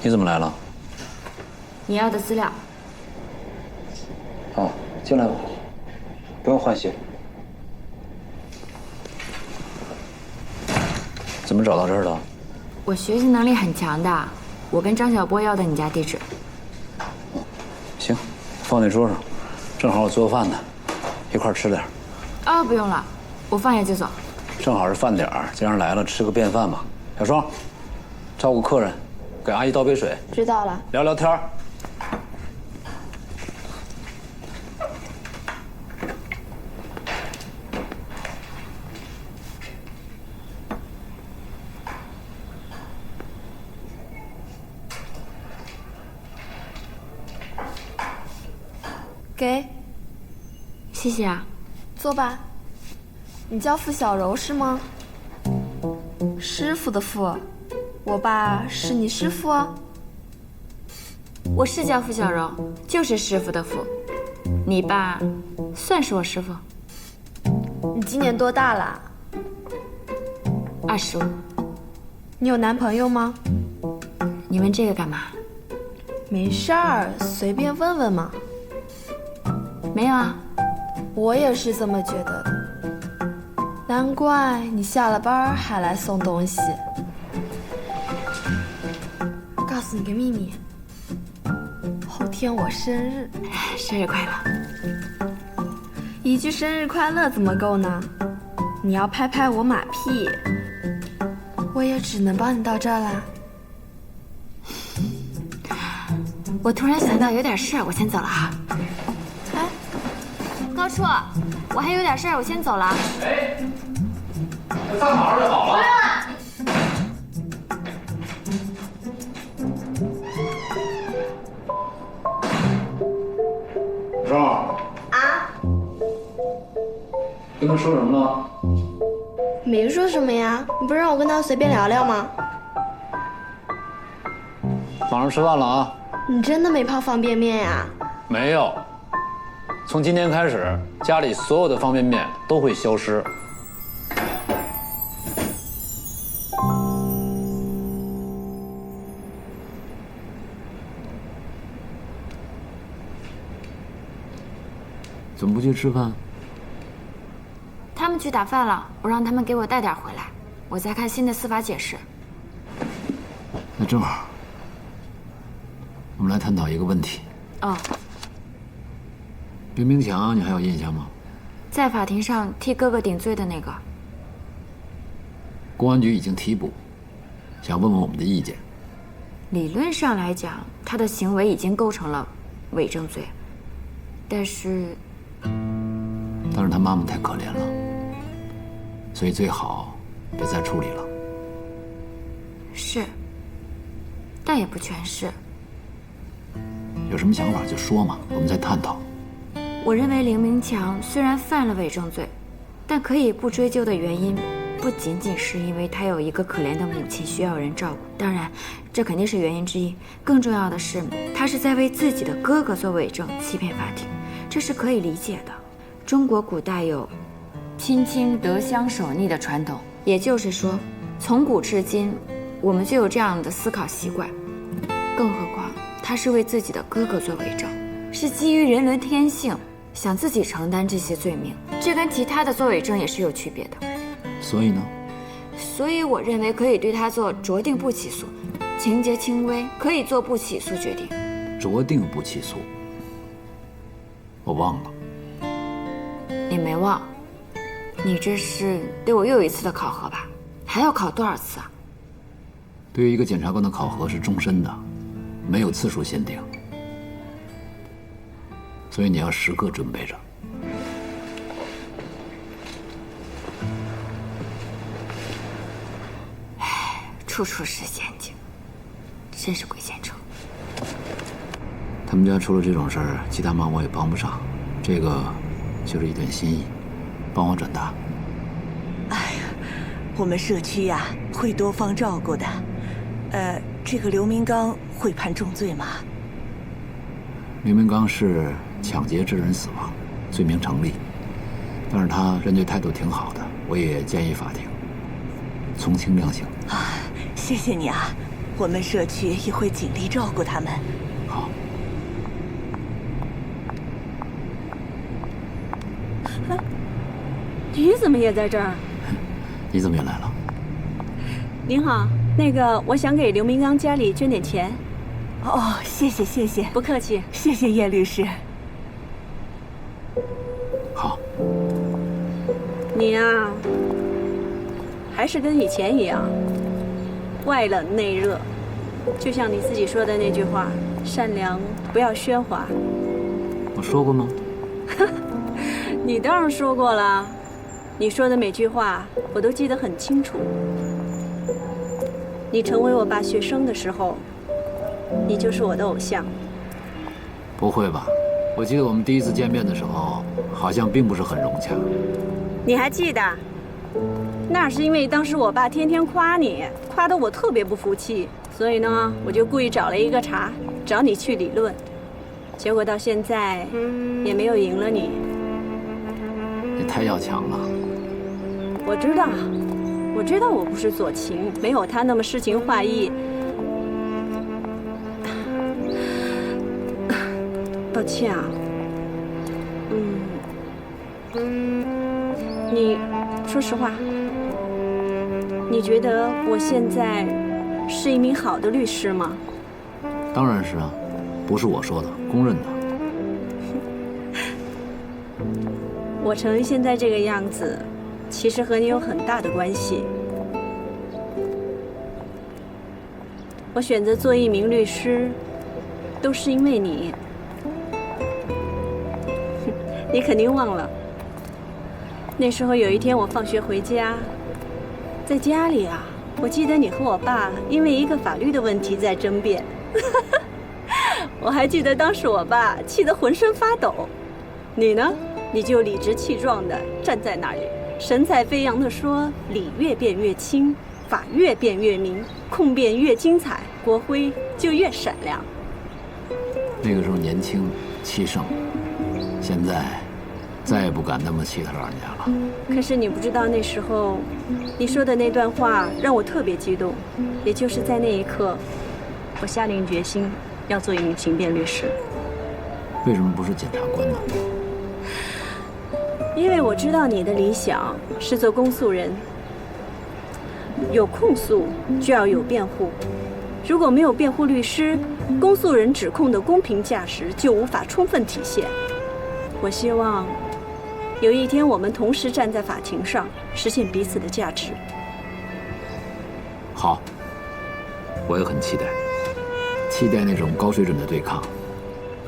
你怎么来了？你要的资料。好，进来吧，不用换鞋。怎么找到这儿的？我学习能力很强的，我跟张小波要的你家地址。行，放在桌上，正好我做饭呢，一块吃点。哦，不用了，我放下就走。正好是饭点儿，既然来了，吃个便饭嘛。小双，照顾客人，给阿姨倒杯水。知道了。聊聊天儿。给，谢谢啊。坐吧。你叫傅小柔是吗？师傅的傅，我爸是你师傅啊。我是叫傅小柔，就是师傅的傅。你爸算是我师傅。你今年多大了？25。你有男朋友吗？你问这个干嘛？没事儿，随便问问嘛。没有啊。我也是这么觉得的。难怪你下了班还来送东西。告诉你个秘密，后天我生日。生日快乐。一句生日快乐怎么够呢？你要拍拍我马屁，我也只能帮你到这儿啦。我突然想到有点事儿，我先走了哈。哎，高处，我还有点事儿，我先走了。哎，站好就好了。不用了。生。跟他说什么了？没说什么呀，你不是让我跟他随便聊聊吗？马上吃饭了啊！你真的没泡方便面呀？没有。从今天开始，家里所有的方便面都会消失。怎么不去吃饭？他们去打饭了，我让他们给我带点回来。我在看新的司法解释。那正好，我们来探讨一个问题。哦，刘明强，你还有印象吗？在法庭上替哥哥顶罪的那个。公安局已经提捕，想问问我们的意见。理论上来讲，他的行为已经构成了伪证罪，但是他妈妈太可怜了，所以最好别再处理了。是，但也不全是。有什么想法就说嘛，我们再探讨。我认为林明强虽然犯了伪证罪，但可以不追究的原因，不仅仅是因为他有一个可怜的母亲需要人照顾，当然，这肯定是原因之一。更重要的是，他是在为自己的哥哥做伪证，欺骗法庭，这是可以理解的。中国古代有亲亲得相守逆的传统，也就是说，从古至今，我们就有这样的思考习惯。更何况，他是为自己的哥哥做伪证，是基于人伦天性，想自己承担这些罪名，这跟其他的做伪证也是有区别的。所以呢？所以我认为可以对他做酌定不起诉，情节轻微，可以做不起诉决定。酌定不起诉，我忘了。你没忘，你这是对我又有一次的考核吧？还要考多少次啊？对于一个检察官的考核是终身的，没有次数限定，所以你要时刻准备着。处处是陷阱，真是鬼见愁。他们家出了这种事儿，其他忙我也帮不上，这个就是一点心意，帮我转达。哎呀，我们社区呀会多方照顾的。这个刘明刚会判重罪吗？刘明刚是抢劫致人死亡，罪名成立，但是他认罪态度挺好的，我也建议法庭从轻量刑。啊，谢谢你啊，我们社区也会尽力照顾他们。好。你怎么也在这儿？你怎么也来了？您好，那个我想给刘明刚家里捐点钱。哦，谢谢谢谢，不客气，谢谢叶律师。好。你呀，还是跟以前一样，外冷内热，就像你自己说的那句话：善良不要喧哗。我说过吗？你当然说过了，你说的每句话我都记得很清楚。你成为我爸学生的时候，你就是我的偶像。不会吧？我记得我们第一次见面的时候，好像并不是很融洽。你还记得？那是因为当时我爸天天夸你，夸得我特别不服气，所以呢，我就故意找了一个茬，找你去理论。结果到现在也没有赢了你。你太要强了。我知道，我知道我不是左倾，没有他那么诗情画意。抱歉啊。你说实话，你觉得我现在是一名好的律师吗？当然是啊，不是我说的，公认的。我成为现在这个样子，其实和你有很大的关系。我选择做一名律师，都是因为你。你肯定忘了，那时候有一天我放学回家，在家里啊，我记得你和我爸因为一个法律的问题在争辩。我还记得当时我爸气得浑身发抖，你呢？你就理直气壮地站在那里，神采飞扬地说：“理越变越轻，法越变越明，控辩越精彩，国徽就越闪亮。”那个时候年轻气盛，现在再也不敢那么气他老人家了。可是你不知道，那时候你说的那段话让我特别激动，也就是在那一刻，我下定决心要做一名刑辩律师。为什么不是检察官呢？因为我知道你的理想是做公诉人，有控诉就要有辩护，如果没有辩护律师，公诉人指控的公平价值就无法充分体现。我希望有一天我们同时站在法庭上，实现彼此的价值。好，我也很期待那种高水准的对抗，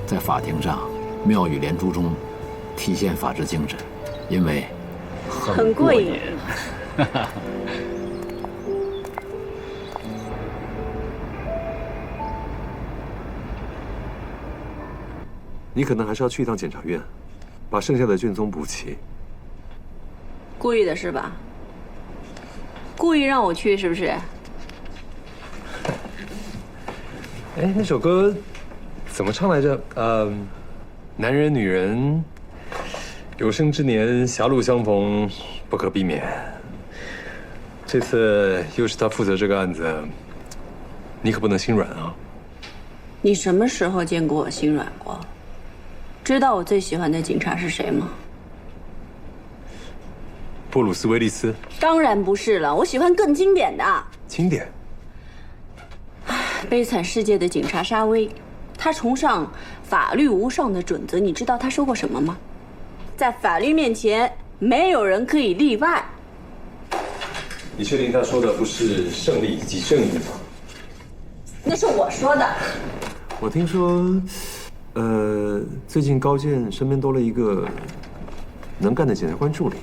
在法庭上妙语连珠中体现法治精神，因为很过瘾。你可能还是要去一趟检察院，把剩下的卷宗补齐。故意的是吧？故意让我去是不是？哎，那首歌怎么唱来着？男人女人，有生之年狭路相逢不可避免。这次又是他负责这个案子，你可不能心软啊！你什么时候见过我心软过？知道我最喜欢的警察是谁吗？布鲁斯·威利斯。当然不是了，我喜欢更经典的。经典。悲惨世界的警察沙威，他崇尚法律无上的准则。你知道他说过什么吗？在法律面前，没有人可以例外。你确定他说的不是胜利即正义吗？那是我说的。我听说，最近高健身边多了一个能干的检察官助理，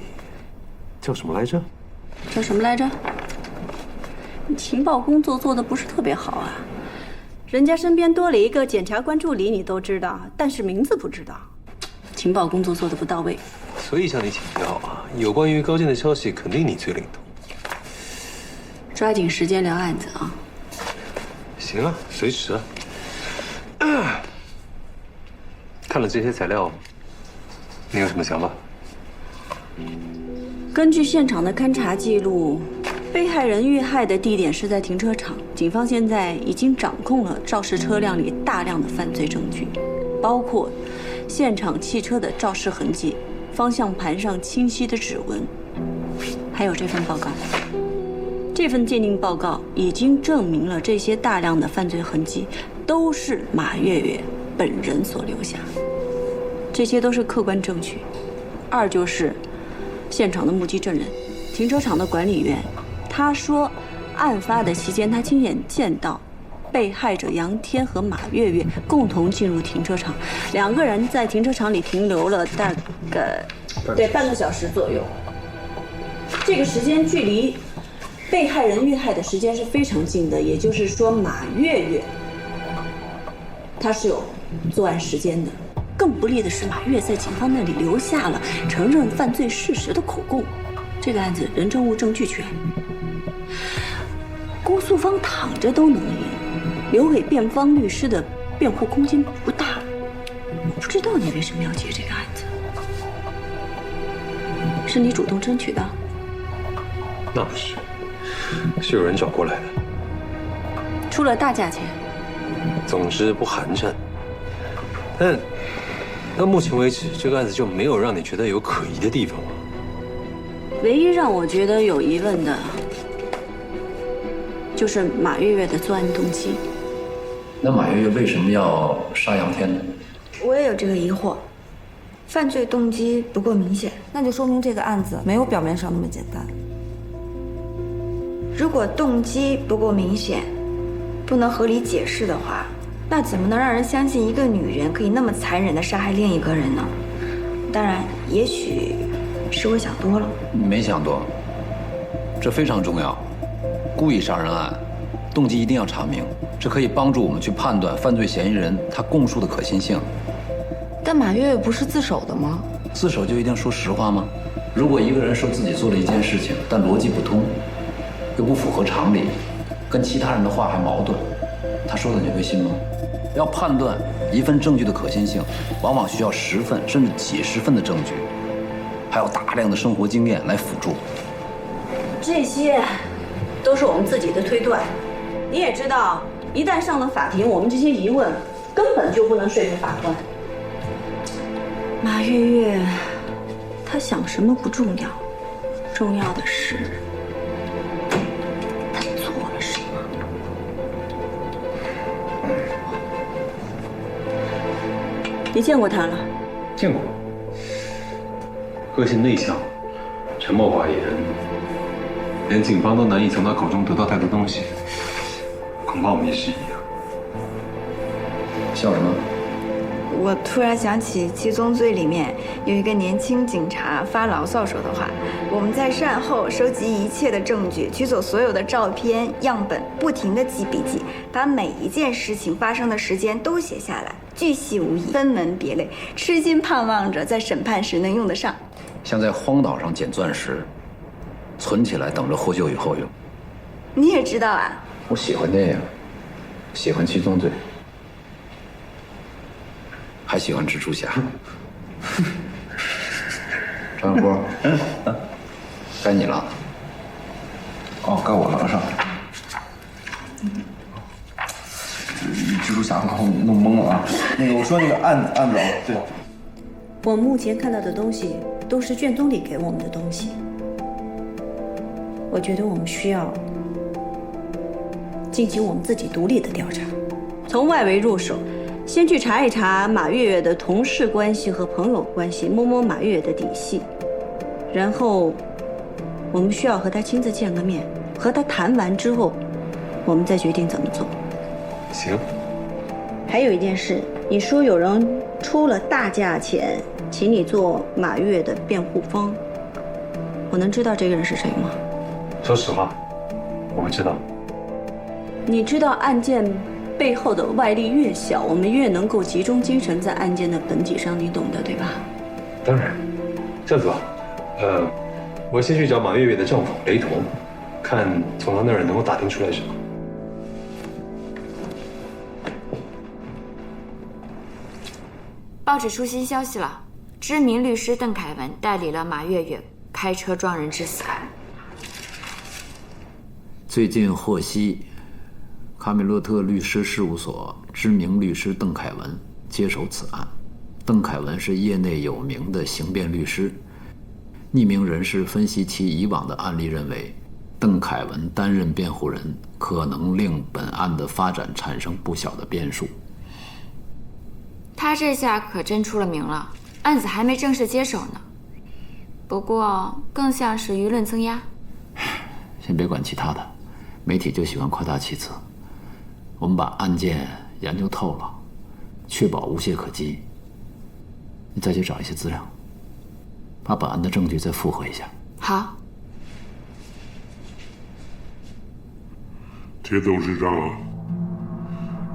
叫什么来着？叫什么来着？你情报工作做得不是特别好啊。人家身边多了一个检察官助理，你都知道，但是名字不知道。情报工作做得不到位。所以向你请教啊，有关于高健的消息，肯定你最灵通。抓紧时间聊案子啊。行啊，随时啊。看了这些材料，你有什么想法？根据现场的勘查记录，被害人遇害的地点是在停车场。警方现在已经掌控了肇事车辆里大量的犯罪证据，包括现场汽车的肇事痕迹、方向盘上清晰的指纹，还有这份报告。这份鉴定报告已经证明了这些大量的犯罪痕迹都是马月月本人所留下，这些都是客观证据。二就是现场的目击证人，停车场的管理员，他说案发的期间他亲眼见到被害者杨天和马月月共同进入停车场，两个人在停车场里停留了大概半个小时左右。这个时间距离被害人遇害的时间是非常近的，也就是说马月月他是有作案时间的。更不利的是，马月在警方那里留下了承认犯罪事实的口供。这个案子人证物证俱全，公诉方躺着都能赢，留给辩方律师的辩护空间不大。不知道你为什么要接这个案子？是你主动争取的？那不是，是有人找过来的，出了大价钱。总之不寒碜。但到目前为止，这个案子就没有让你觉得有可疑的地方吗？唯一让我觉得有疑问的，就是马月月的作案动机。那马月月为什么要杀杨天呢？我也有这个疑惑，犯罪动机不够明显，那就说明这个案子没有表面上那么简单。如果动机不够明显，不能合理解释的话，那怎么能让人相信一个女人可以那么残忍地杀害另一个人呢？当然，也许是我想多了。没想多，这非常重要。故意杀人案，动机一定要查明，这可以帮助我们去判断犯罪嫌疑人他供述的可信性。但马月月不是自首的吗？自首就一定说实话吗？如果一个人说自己做了一件事情，但逻辑不通，又不符合常理，跟其他人的话还矛盾，他说的你会信吗？要判断一份证据的可信性，往往需要10份甚至几十份的证据，还有大量的生活经验来辅助。这些都是我们自己的推断。你也知道，一旦上了法庭，我们这些疑问根本就不能说服法官。马月月，她想什么不重要，重要的是她做了什么。你见过她了？见过。个性内向，沉默寡言，连警方都难以从他口中得到太多东西，恐怕我们也是一样。笑什么？我突然想起《七宗罪》里面有一个年轻警察发牢骚说的话：我们在善后收集一切的证据，取走所有的照片样本，不停地记笔记，把每一件事情发生的时间都写下来，巨细无遗，分门别类，痴心盼望着在审判时能用得上。像在荒岛上捡钻石，存起来等着获救以后用。你也知道啊？我喜欢电影，喜欢《七宗罪》，还喜欢蜘蛛侠。张小波，该你了。哦，该我了，上。蜘蛛侠把我弄懵了啊！那个，我说那个案子，对。我目前看到的东西都是卷宗里给我们的东西。我觉得我们需要进行我们自己独立的调查，从外围入手，先去查一查马月月的同事关系和朋友关系，摸摸马月月的底细，然后我们需要和她亲自见个面，和她谈完之后，我们再决定怎么做。行。还有一件事，你说有人出了大价钱，请你做马月的辩护方，我能知道这个人是谁吗？说实话，我不知道。你知道案件背后的外力越小，我们越能够集中精神在案件的本体上，你懂的，对吧？当然。这样子吧，我先去找马月月的丈夫雷同，看从他那儿能够打听出来什么。报纸出新消息了，知名律师邓凯文代理了马月月开车撞人致死案。最近获悉，卡米洛特律师事务所知名律师邓凯文接手此案。邓凯文是业内有名的刑辩律师。匿名人士分析其以往的案例认为，邓凯文担任辩护人可能令本案的发展产生不小的变数。他这下可真出了名了，案子还没正式接手呢。不过更像是舆论增压。先别管其他的，媒体就喜欢夸大其词。我们把案件研究透了，确保无懈可击。你再去找一些资料，把本案的证据再复核一下。好。铁董事长，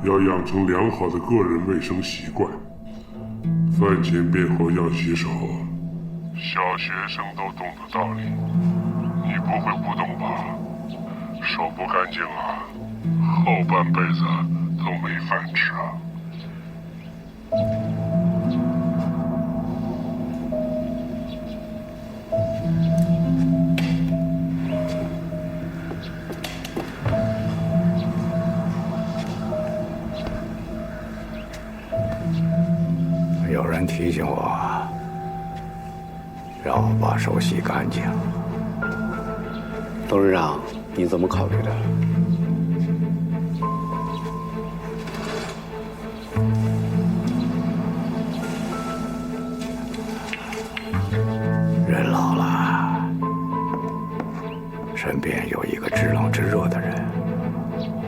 要养成良好的个人卫生习惯，饭前便后要洗手。小学生都懂的道理，你不会不懂吧？手不干净啊，后半辈子都没饭吃啊。有人提醒我，让我把手洗干净。董事长，你怎么考虑的？人老了，身边有一个知冷知热的人，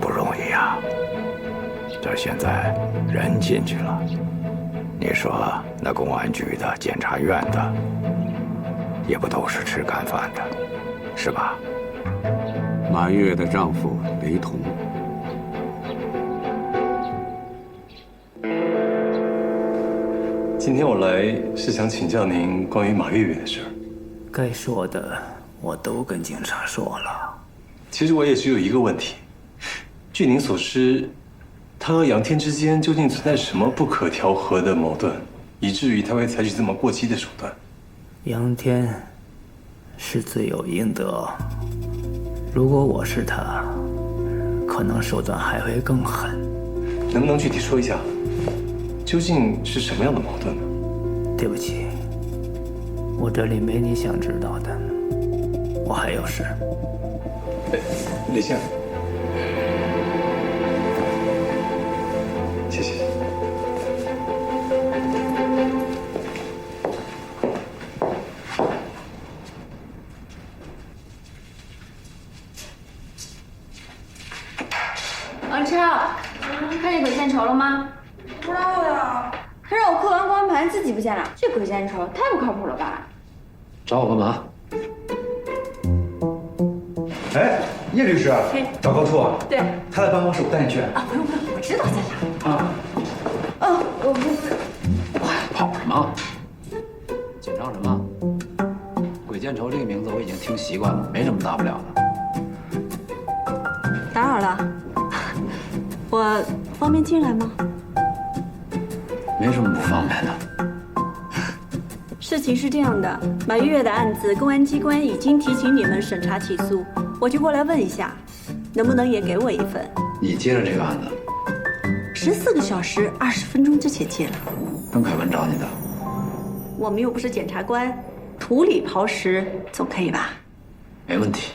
不容易啊。这现在人进去了，你说那公安局的、检察院的，也不都是吃干饭的，是吧？马月的丈夫雷同。今天我来是想请教您关于马月月的事儿。该说的我都跟警察说了。其实我也只有一个问题：据您所知，他和杨天之间究竟存在什么不可调和的矛盾，以至于他会采取这么过激的手段？杨天是罪有应得，如果我是他，可能手段还会更狠。能不能具体说一下，究竟是什么样的矛盾呢？对不起，我这里没你想知道的，我还有事。李现，谢谢。王超，看见鬼见愁了吗？不知道呀，他让我扣完光盘自己不见了，这鬼见愁太不靠谱了吧？找我干嘛？哎，叶律师，找高处啊？对，他在办公室，我带你去。啊，不用，我知道在哪。啊。我不。跑什么？紧张什么？鬼见愁这个名字我已经听习惯了，没什么大不了的。打扰了，我方便进来吗？没什么不方便的。事情是这样的，马月月的案子，公安机关已经提请你们审查起诉，我就过来问一下，能不能也给我一份？你接了这个案子？14个小时20分钟之前接了。邓凯文找你的？我们又不是检察官，土里刨食总可以吧？没问题，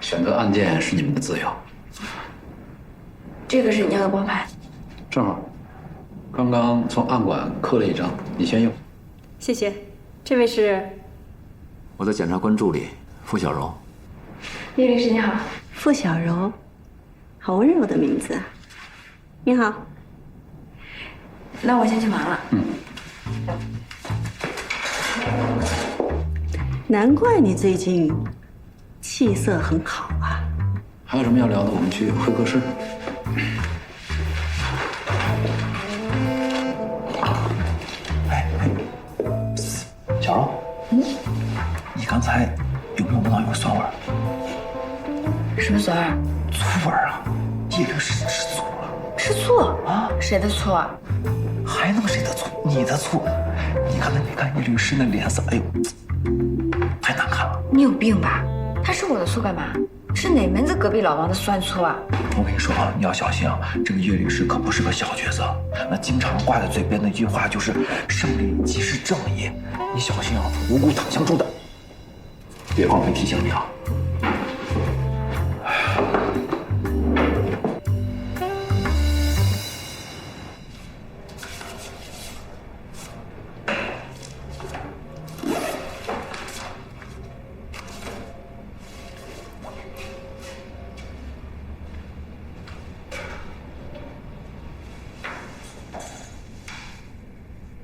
选择案件是你们的自由。这个是你要的光盘，正好，刚刚从案馆刻了一张，你先用。谢谢。这位是？我的检察官助理付小柔。叶律师你好。付小柔，好温柔的名字。你好。那我先去忙了。难怪你最近气色很好啊。还有什么要聊的？我们去会客室。小柔，你刚才有没有闻到一股酸味？什么酸味？醋味啊！叶律师吃醋了。吃醋啊？谁的醋啊？还能谁的醋？你的醋！你看叶律师那脸色，哎呦，太难看了。你有病吧？他吃我的醋干嘛？是哪门子隔壁老王的酸醋啊？我跟你说啊，你要小心啊！这个叶律师可不是个小角色，那经常挂在嘴边的一句话就是“胜利即是正义”，你小心啊，无辜躺枪中弹。别忘了没提醒你啊！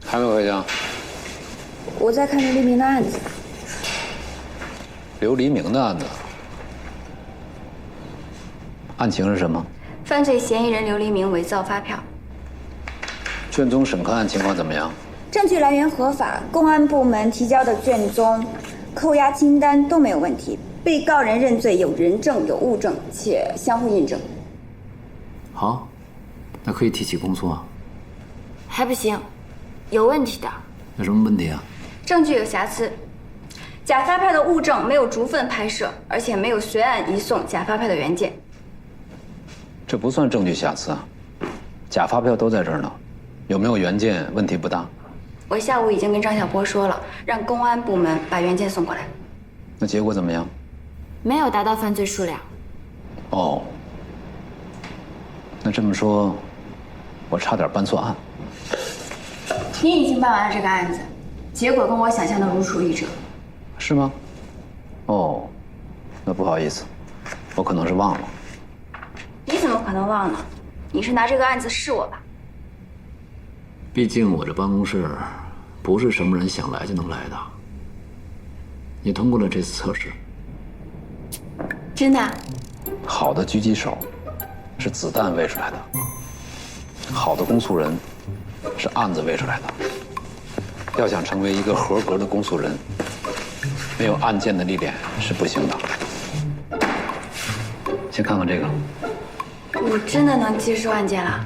还没回家？我在看刘黎明的案子。刘黎明的案子，案情是什么？犯罪嫌疑人刘黎明伪造发票。卷宗审核案情况怎么样？证据来源合法，公安部门提交的卷宗、扣押清单都没有问题。被告人认罪有人证有物证，且相互印证。好，那可以提起公诉啊。还不行，有问题的。有什么问题啊？证据有瑕疵，假发票的物证没有逐份拍摄，而且没有随案移送假发票的原件。这不算证据瑕疵啊，假发票都在这儿呢，有没有原件问题不大。我下午已经跟张小波说了，让公安部门把原件送过来。那结果怎么样？没有达到犯罪数量。哦，那这么说，我差点办错案。你已经办完了这个案子，结果跟我想象的如出一辙。是吗？哦，那不好意思，我可能是忘了。你怎么可能忘了？你是拿这个案子试我吧？毕竟我这办公室不是什么人想来就能来的。你通过了这次测试。真的？好的狙击手是子弹喂出来的，好的公诉人是案子喂出来的。要想成为一个合格的公诉人，没有案件的历练是不行的。先看看这个。我真的能接受案件了。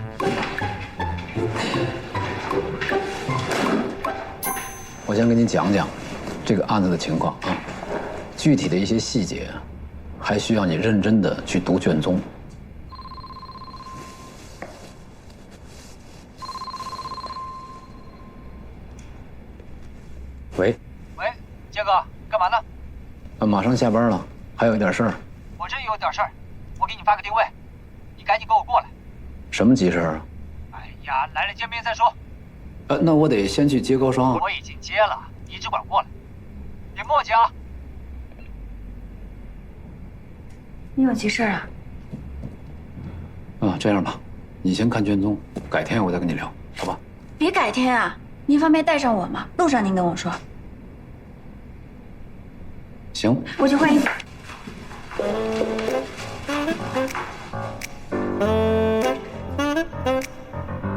我先跟你讲讲这个案子的情况啊，具体的一些细节还需要你认真的去读卷宗。喂，杰哥，干嘛呢？马上下班了，还有一点事儿。我这也有点事儿，我给你发个定位，你赶紧给我过来。什么急事儿啊？哎呀，来了见面再说。那我得先去接高商。我已经接了，你只管过来，别磨叽啊。你有急事啊？这样吧，你先看卷宗，改天我再跟你聊，好吧？别改天啊，您方便带上我吗？路上您跟我说。行，我去换衣服。